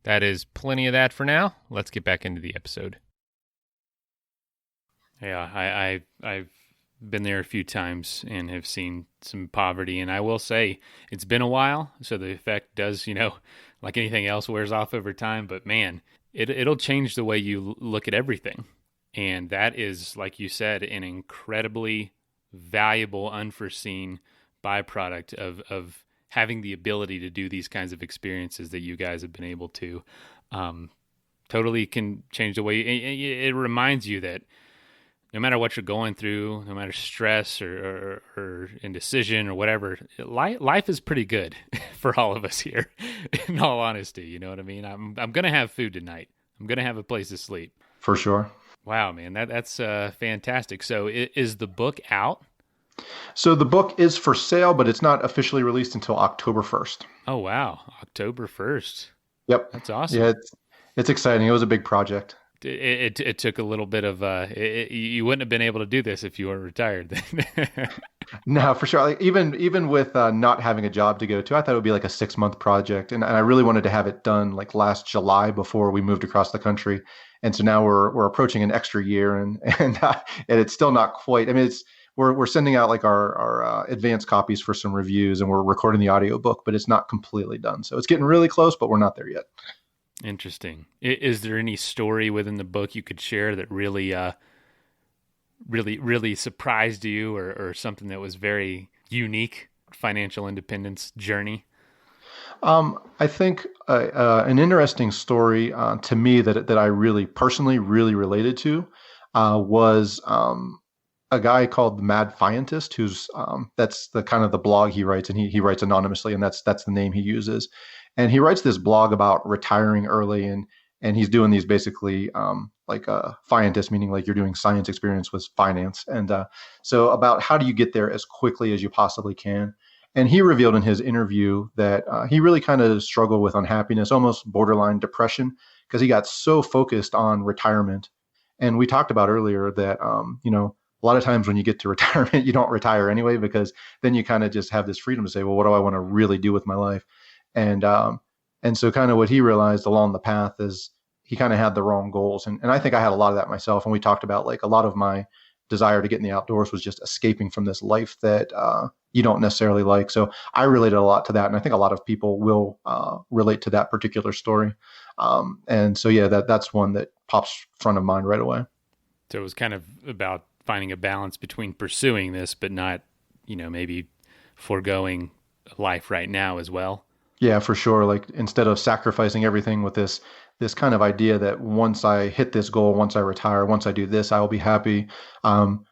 That is plenty of that for now. Let's get back into the episode. Yeah, I've been there a few times and have seen some poverty, and I will say it's been a while, so the effect does, like anything else, wears off over time, but man, it'll change the way you look at everything. And that is, like you said, an incredibly valuable, unforeseen byproduct of having the ability to do these kinds of experiences that you guys have been able to. Totally can change the way it reminds you that no matter what you're going through, no matter stress or indecision or whatever, life is pretty good for all of us here, in all honesty. You know what I mean? I'm going to have food tonight. I'm going to have a place to sleep. For sure. Wow, man, that's fantastic. So is the book out? So the book is for sale, but it's not officially released until October 1st. Oh, wow. October 1st. Yep. That's awesome. Yeah, it's exciting. It was a big project. It took a little bit of you wouldn't have been able to do this if you weren't retired then. No, for sure. Like, even with not having a job to go to, I thought it would be like a 6-month project, and I really wanted to have it done like last July before we moved across the country. And so now we're approaching an extra year, and it's still not quite. I mean, we're sending out like our advanced copies for some reviews, and we're recording the audiobook, but it's not completely done. So it's getting really close, but we're not there yet. Interesting. Is there any story within the book you could share that really surprised you, or something that was very unique financial independence journey? I think an interesting story to me that I really personally really related to was a guy called the Mad Fientist, who's that's the kind of the blog he writes, and he writes anonymously, and that's the name he uses. And he writes this blog about retiring early, and he's doing these basically like a Fientist, meaning like you're doing science experience with finance. And so about how do you get there as quickly as you possibly can. And he revealed in his interview that he really kind of struggled with unhappiness, almost borderline depression, because he got so focused on retirement. And we talked about earlier that, a lot of times when you get to retirement, you don't retire anyway, because then you kind of just have this freedom to say, well, what do I want to really do with my life? And so kind of what he realized along the path is he kind of had the wrong goals. And I think I had a lot of that myself. And we talked about like a lot of my desire to get in the outdoors was just escaping from this life that you don't necessarily like. So I related a lot to that. And I think a lot of people will relate to that particular story. And so, yeah, that's one that pops front of mind right away. So it was kind of about finding a balance between pursuing this, but not, maybe foregoing life right now as well. Yeah, for sure. Like instead of sacrificing everything with this kind of idea that once I hit this goal, once I retire, once I do this, I will be happy. Kind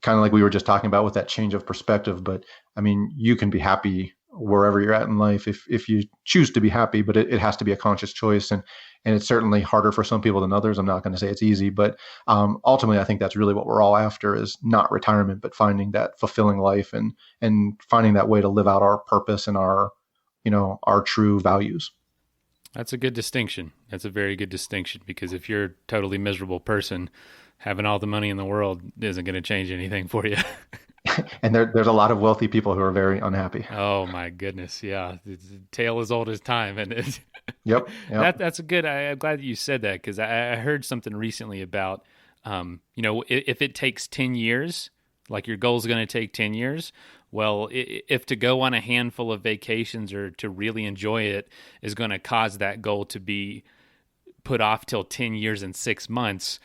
of like we were just talking about with that change of perspective. But I mean, you can be happy wherever you're at in life if you choose to be happy, but it has to be a conscious choice. And it's certainly harder for some people than others. I'm not going to say it's easy, but ultimately, I think that's really what we're all after, is not retirement, but finding that fulfilling life and finding that way to live out our purpose and our true values. That's a good distinction. That's a very good distinction, because if you're a totally miserable person, having all the money in the world isn't going to change anything for you. And there's a lot of wealthy people who are very unhappy. Oh my goodness. Yeah. It's a tale as old as time. And it, Yep. That's a good, I'm glad that you said that, because I heard something recently about, if it takes 10 years, like your goal is going to take 10 years, well, if to go on a handful of vacations or to really enjoy it is going to cause that goal to be put off till 10 years and 6 months,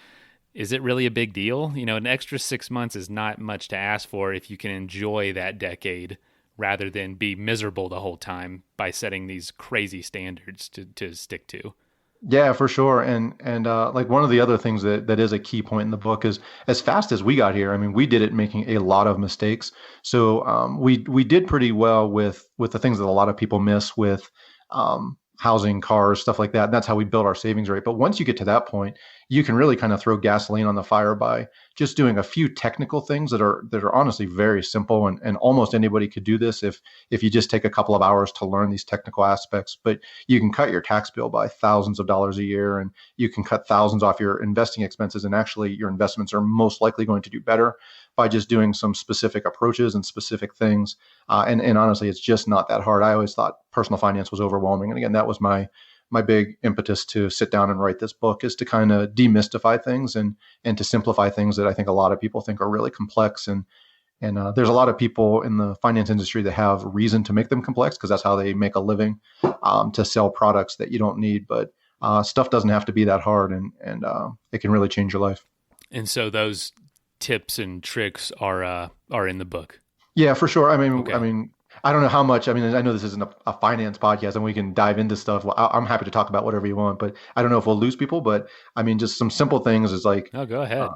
is it really a big deal? An extra 6 months is not much to ask for if you can enjoy that decade rather than be miserable the whole time by setting these crazy standards to stick to. Yeah, for sure. And like one of the other things that is a key point in the book is, as fast as we got here, I mean, we did it making a lot of mistakes. So we did pretty well with the things that a lot of people miss with housing, cars, stuff like that. And that's how we built our savings rate. But once you get to that point, you can really kind of throw gasoline on the fire by just doing a few technical things that are honestly very simple. And almost anybody could do this if you just take a couple of hours to learn these technical aspects. But you can cut your tax bill by thousands of dollars a year, and you can cut thousands off your investing expenses. And actually, your investments are most likely going to do better by just doing some specific approaches and specific things. And honestly, it's just not that hard. I always thought personal finance was overwhelming. And again, that was my big impetus to sit down and write this book, is to kind of demystify things and to simplify things that I think a lot of people think are really complex. And there's a lot of people in the finance industry that have reason to make them complex, because that's how they make a living, to sell products that you don't need. But stuff doesn't have to be that hard, and it can really change your life. And so those tips and tricks are in the book. Yeah, for sure. Okay. I don't know how much. I know this isn't a finance podcast, and we can dive into stuff. Well, I'm happy to talk about whatever you want, but I don't know if we'll lose people. But just some simple things is like, oh, go ahead.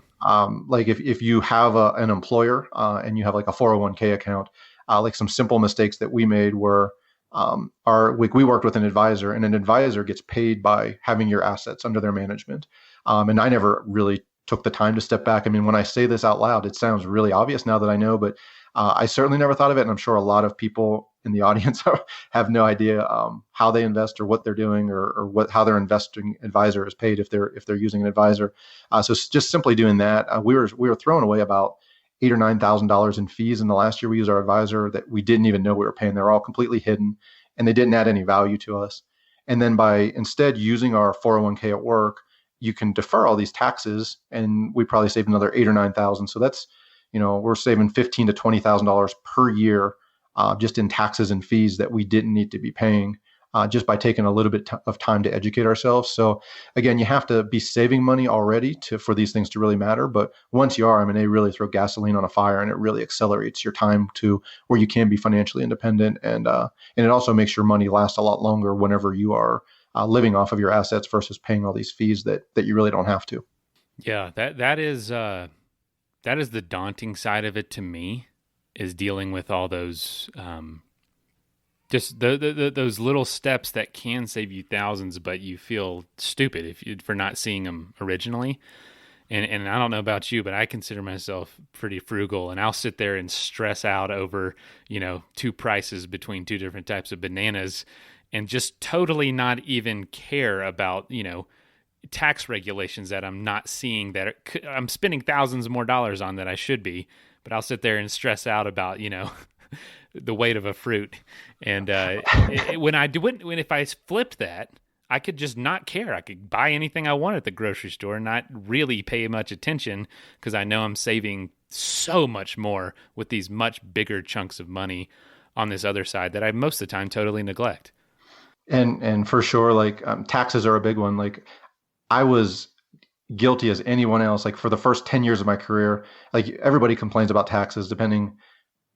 Like if you have an employer and you have like a 401k account, like some simple mistakes that we made were, we worked with an advisor, and an advisor gets paid by having your assets under their management. And I never really took the time to step back. When I say this out loud, it sounds really obvious now that I know, but I certainly never thought of it. And I'm sure a lot of people in the audience have no idea how they invest or what they're doing or how their investing advisor is paid if they're using an advisor. So just simply doing that, we were throwing away about $8,000 or $9,000 in fees in the last year we used our advisor that we didn't even know we were paying. They're all completely hidden, and they didn't add any value to us. And then by instead using our 401k at work, you can defer all these taxes, and we probably saved another $8,000 or $9,000. So that's, we're saving $15,000 to $20,000 per year just in taxes and fees that we didn't need to be paying just by taking a little bit of time to educate ourselves. So again, you have to be saving money already for these things to really matter. But once you are, they really throw gasoline on a fire, and it really accelerates your time to where you can be financially independent. And it also makes your money last a lot longer whenever you are living off of your assets versus paying all these fees that you really don't have to. Yeah, that is the daunting side of it to me, is dealing with all those just those little steps that can save you thousands, but you feel stupid for not seeing them originally. And I don't know about you, but I consider myself pretty frugal, and I'll sit there and stress out over, two prices between two different types of bananas, and just totally not even care about, tax regulations that I'm not seeing, that I'm spending thousands more dollars on that I should be, but I'll sit there and stress out about, the weight of a fruit. And if I flipped that, I could just not care. I could buy anything I want at the grocery store and not really pay much attention, because I know I'm saving so much more with these much bigger chunks of money on this other side that I most of the time totally neglect. And for sure, like taxes are a big one. Like I was guilty as anyone else. Like for the first 10 years of my career, like everybody complains about taxes, depending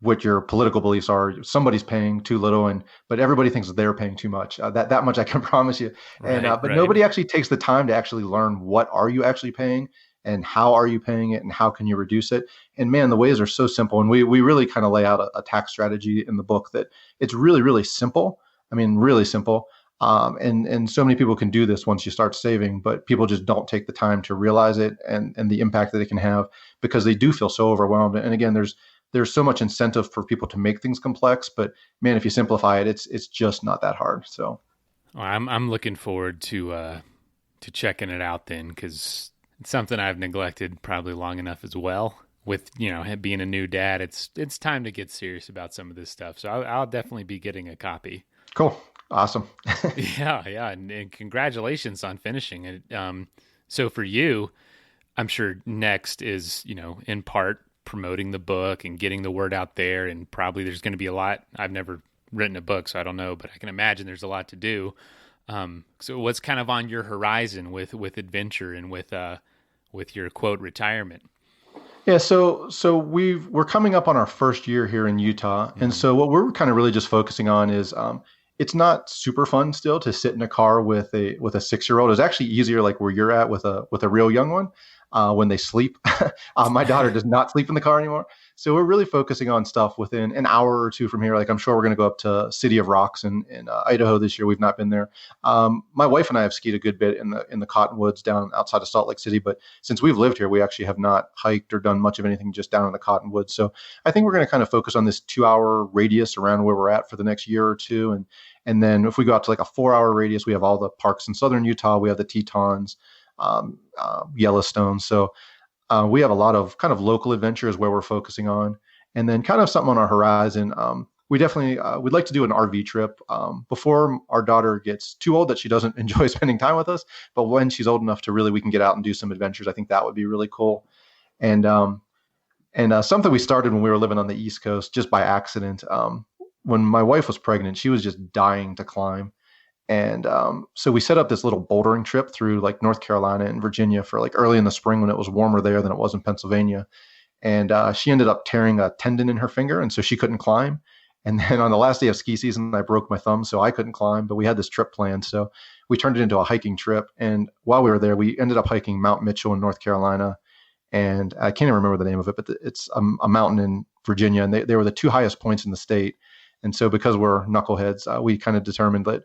what your political beliefs are. Somebody's paying too little, but everybody thinks that they're paying too much. That much I can promise you. But nobody actually takes the time to actually learn what are you actually paying, and how are you paying it and how can you reduce it? And man, the ways are so simple. And we really kind of lay out a tax strategy in the book that it's really, really simple. I mean, really simple. And so many people can do this once you start saving, but people just don't take the time to realize it and the impact that it can have, because they do feel so overwhelmed. And again, there's so much incentive for people to make things complex, but man, if you simplify it, it's just not that hard. So well, I'm looking forward to checking it out then, because it's something I've neglected probably long enough as well. With, you know, being a new dad, it's time to get serious about some of this stuff. So I'll definitely be getting a copy. Cool. Awesome. Yeah. And congratulations on finishing it. So for you, I'm sure next is, you know, in part promoting the book and getting the word out there. And probably there's going to be a lot. I've never written a book, so I don't know, but I can imagine there's a lot to do. So what's kind of on your horizon with adventure and with your quote retirement? Yeah, so we're coming up on our first year here in Utah, and so what we're kind of really just focusing on is it's not super fun still to sit in a car with a 6-year-old. It's actually easier like where you're at with a real young one when they sleep. My daughter does not sleep in the car anymore. So we're really focusing on stuff within an hour or two from here. Like I'm sure we're going to go up to City of Rocks in Idaho this year. We've not been there. My wife and I have skied a good bit in the Cottonwoods down outside of Salt Lake City. But since we've lived here, we actually have not hiked or done much of anything just down in the Cottonwoods. So I think we're going to kind of focus on this 2-hour radius around where we're at for the next year or two. And then if we go out to like a 4-hour radius, we have all the parks in southern Utah. We have the Tetons, Yellowstone. So we have a lot of kind of local adventures where we're focusing on, and then kind of something on our horizon. We definitely we'd like to do an RV trip before our daughter gets too old that she doesn't enjoy spending time with us. But when she's old enough to really, we can get out and do some adventures. I think that would be really cool. And something we started when we were living on the East Coast just by accident. When my wife was pregnant, she was just dying to climb. And so we set up this little bouldering trip through like North Carolina and Virginia for like early in the spring when it was warmer there than it was in Pennsylvania. And she ended up tearing a tendon in her finger, and so she couldn't climb. And then on the last day of ski season, I broke my thumb, so I couldn't climb, but we had this trip planned. So we turned it into a hiking trip. And while we were there, we ended up hiking Mount Mitchell in North Carolina. And I can't even remember the name of it, but it's a mountain in Virginia. And they were the 2 highest points in the state. And so because we're knuckleheads, we kind of determined that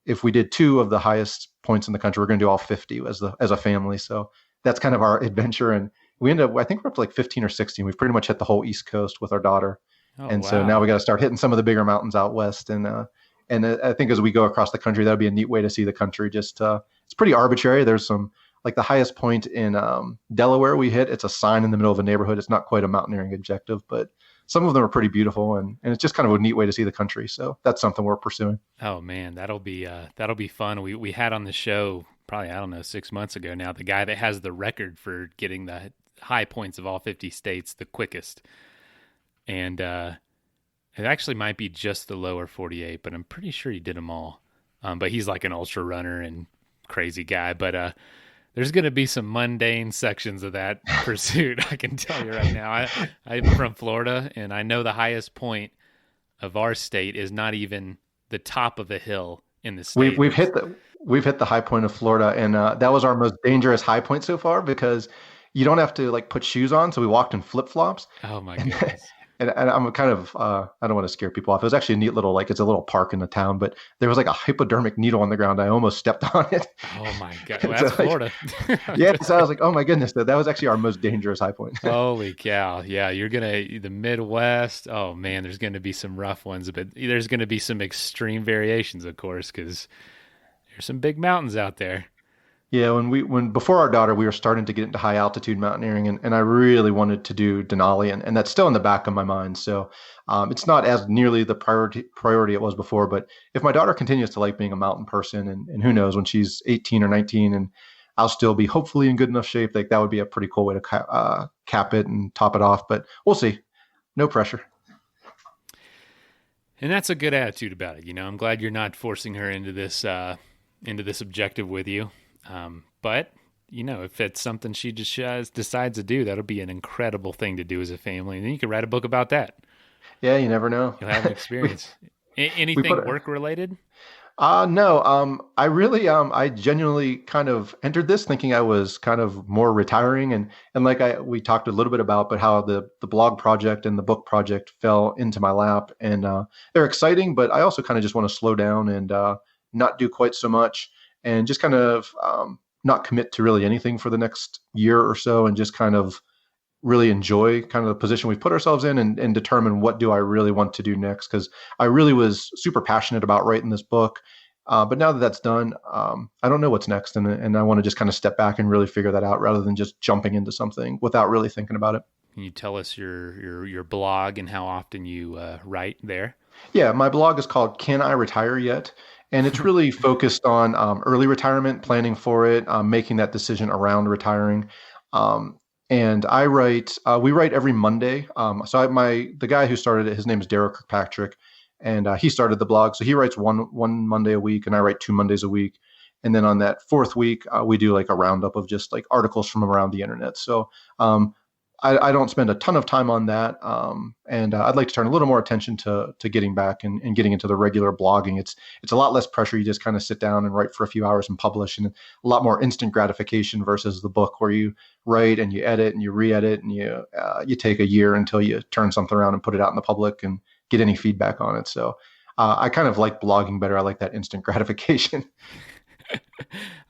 if we did 2 of the highest points in the country, we're going to do all 50 as a family. So that's kind of our adventure. And we ended up, I think we're up to like 15 or 16. We've pretty much hit the whole East Coast with our daughter. So now we got to start hitting some of the bigger mountains out west. And I think as we go across the country, that'd be a neat way to see the country. Just it's pretty arbitrary. There's some, like the highest point in Delaware we hit, it's a sign in the middle of a neighborhood. It's not quite a mountaineering objective, but some of them are pretty beautiful, and it's just kind of a neat way to see the country. So that's something we're pursuing. Oh man, that'll be fun. We had on the show probably, I don't know, 6 months ago now, the guy that has the record for getting the high points of all 50 states the quickest. And it actually might be just the lower 48, but I'm pretty sure he did them all. But he's like an ultra runner and crazy guy. But there's going to be some mundane sections of that pursuit, I can tell you right now. I'm from Florida, and I know the highest point of our state is not even the top of a hill in the state. We've hit the high point of Florida, and that was our most dangerous high point so far because you don't have to like put shoes on. So we walked in flip flops. Oh my goodness. And I'm kind of, I don't want to scare people off. It was actually a neat little, like it's a little park in the town, but there was like a hypodermic needle on the ground. I almost stepped on it. Oh my God. Well, that's Florida. Yeah. So I was like, oh my goodness, that was actually our most dangerous high point. Holy cow. Yeah. You're the Midwest. Oh man, there's going to be some rough ones, but there's going to be some extreme variations, of course, because there's some big mountains out there. Yeah, when before our daughter, we were starting to get into high altitude mountaineering, and I really wanted to do Denali, and that's still in the back of my mind. So it's not as nearly the priority it was before. But if my daughter continues to like being a mountain person, and who knows, when she's 18 or 19, and I'll still be hopefully in good enough shape, like that would be a pretty cool way to cap it and top it off. But we'll see. No pressure. And that's a good attitude about it. You know, I'm glad you're not forcing her into this objective with you. But, you know, if it's something she just decides to do, that'll be an incredible thing to do as a family. And then you can write a book about that. Yeah, you never know. You'll have an experience. Anything work-related? No, I genuinely kind of entered this thinking I was kind of more retiring, and like we talked a little bit about, but how the blog project and the book project fell into my lap, and they're exciting, but I also kind of just want to slow down and not do quite so much, and just kind of not commit to really anything for the next year or so, and just kind of really enjoy kind of the position we've put ourselves in, and determine what do I really want to do next. Because I really was super passionate about writing this book. But now that that's done, I don't know what's next. And I want to just kind of step back and really figure that out rather than just jumping into something without really thinking about it. Can you tell us your blog and how often you write there? Yeah, my blog is called Can I Retire Yet? And it's really focused on early retirement, planning for it, making that decision around retiring. And I write, we write every Monday. The guy who started it, his name is Derek Kirkpatrick, and he started the blog. So he writes one Monday a week, and I write 2 Mondays a week. And then on that fourth week, we do like a roundup of just like articles from around the internet. So I don't spend a ton of time on that. And I'd like to turn a little more attention to getting back and getting into the regular blogging. It's a lot less pressure. You just kind of sit down and write for a few hours and publish, and a lot more instant gratification versus the book where you write and you edit and you re-edit and you take a year until you turn something around and put it out in the public and get any feedback on it. So I kind of like blogging better. I like that instant gratification.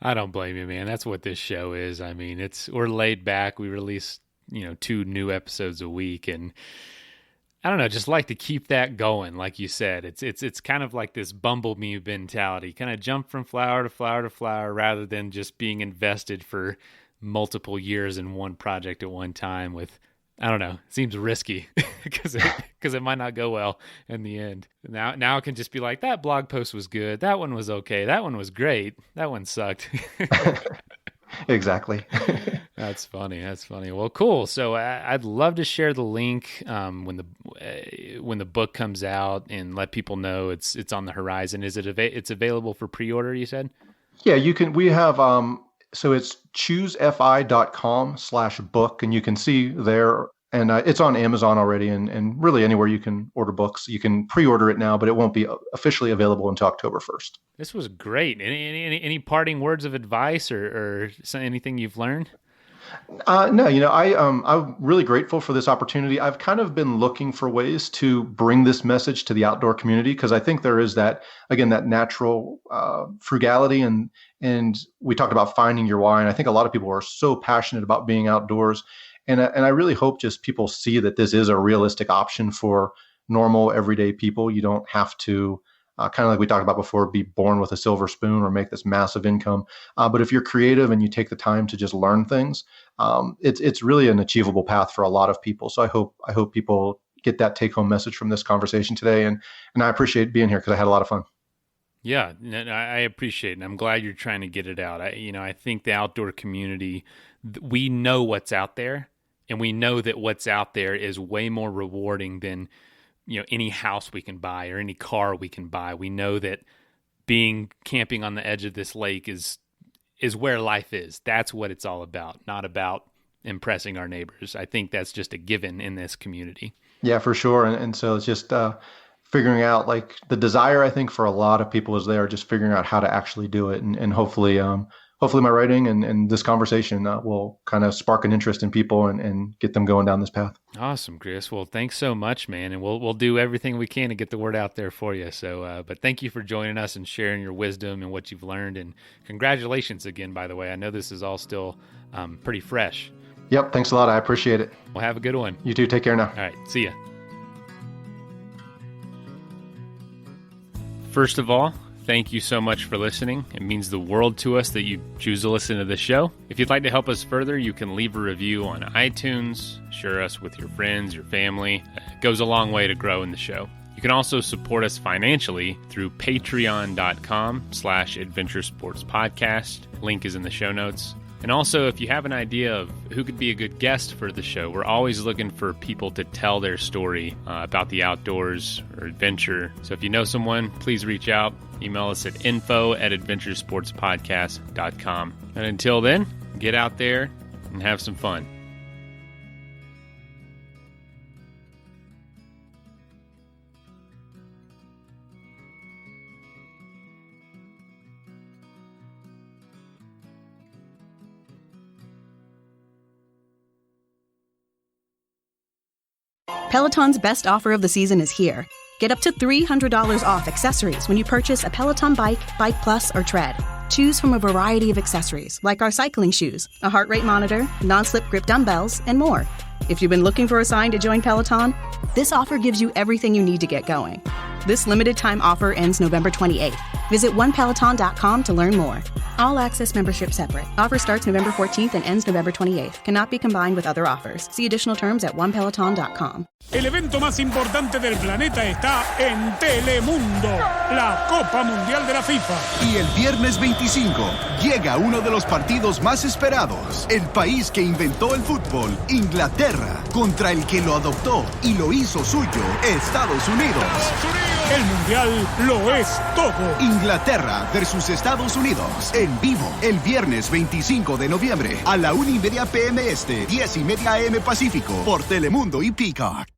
I don't blame you, man. That's what this show is. I mean, we're laid back. We release 2 new episodes a week, and I don't know, just like to keep that going. Like you said, it's kind of like this bumblebee mentality, kind of jump from flower to flower to flower, rather than just being invested for multiple years in one project at one time. With, I don't know, it seems risky because it might not go well in the end. Now it can just be like, that blog post was good, that one was okay, that one was great, that one sucked. Exactly. That's funny. Well, cool. So I'd love to share the link when the book comes out, and let people know it's on the horizon. Is it's available for pre-order, you said? Yeah, you can. We have so it's choosefi.com/book, and you can see there, and it's on Amazon already, and really anywhere you can order books. You can pre-order it now, but it won't be officially available until October 1st. This was great. Any parting words of advice or anything you've learned? No, I'm really grateful for this opportunity. I've kind of been looking for ways to bring this message to the outdoor community, because I think there is that natural frugality, and we talked about finding your why. And I think a lot of people are so passionate about being outdoors, and I really hope just people see that this is a realistic option for normal, everyday people. You don't have to, kind of like we talked about before, be born with a silver spoon or make this massive income. But if you're creative and you take the time to just learn things, it's really an achievable path for a lot of people. So I hope people get that take-home message from this conversation today. And I appreciate being here because I had a lot of fun. Yeah, I appreciate it. And I'm glad you're trying to get it out. I think the outdoor community, we know what's out there, and we know that what's out there is way more rewarding than any house we can buy or any car we can buy. We know that camping on the edge of this lake is where life is. That's what it's all about, not about impressing our neighbors. I think that's just a given in this community. Yeah, for sure. And so it's just figuring out, like, the desire, I think, for a lot of people is there, just figuring out how to actually do it. And hopefully my writing and this conversation will kind of spark an interest in people and get them going down this path. Awesome, Chris. Well, thanks so much, man. And we'll do everything we can to get the word out there for you. So, but thank you for joining us and sharing your wisdom and what you've learned. And congratulations again, by the way. I know this is all still pretty fresh. Yep. Thanks a lot. I appreciate it. Well, have a good one. You too. Take care now. All right. See ya. First of all, thank you so much for listening. It means the world to us that you choose to listen to the show. If you'd like to help us further, you can leave a review on iTunes, share us with your friends, your family. It goes a long way to growing the show. You can also support us financially through patreon.com/adventuresportspodcast. Link is in the show notes. And also, if you have an idea of who could be a good guest for the show, we're always looking for people to tell their story about the outdoors or adventure. So if you know someone, please reach out. Email us at info@adventuresportspodcast.com. And until then, get out there and have some fun. Peloton's best offer of the season is here. Get up to $300 off accessories when you purchase a Peloton bike, Bike Plus, or Tread. Choose from a variety of accessories like our cycling shoes, a heart rate monitor, non-slip grip dumbbells, and more. If you've been looking for a sign to join Peloton, this offer gives you everything you need to get going. This limited time offer ends November 28th. Visit onepeloton.com to learn more. All access membership separate. Offer starts November 14th and ends November 28th. Cannot be combined with other offers. See additional terms at onepeloton.com. El evento más importante del planeta está en Telemundo, la Copa Mundial de la FIFA. Y el viernes 25 llega uno de los partidos más esperados. El país que inventó el fútbol, Inglaterra, contra el que lo adoptó y lo hizo suyo, Estados Unidos. El Mundial lo es todo. Inglaterra versus Estados Unidos. En vivo, el viernes 25 de noviembre a la 1:30 p.m. Este, 10:30 a.m. Pacífico, por Telemundo y Peacock.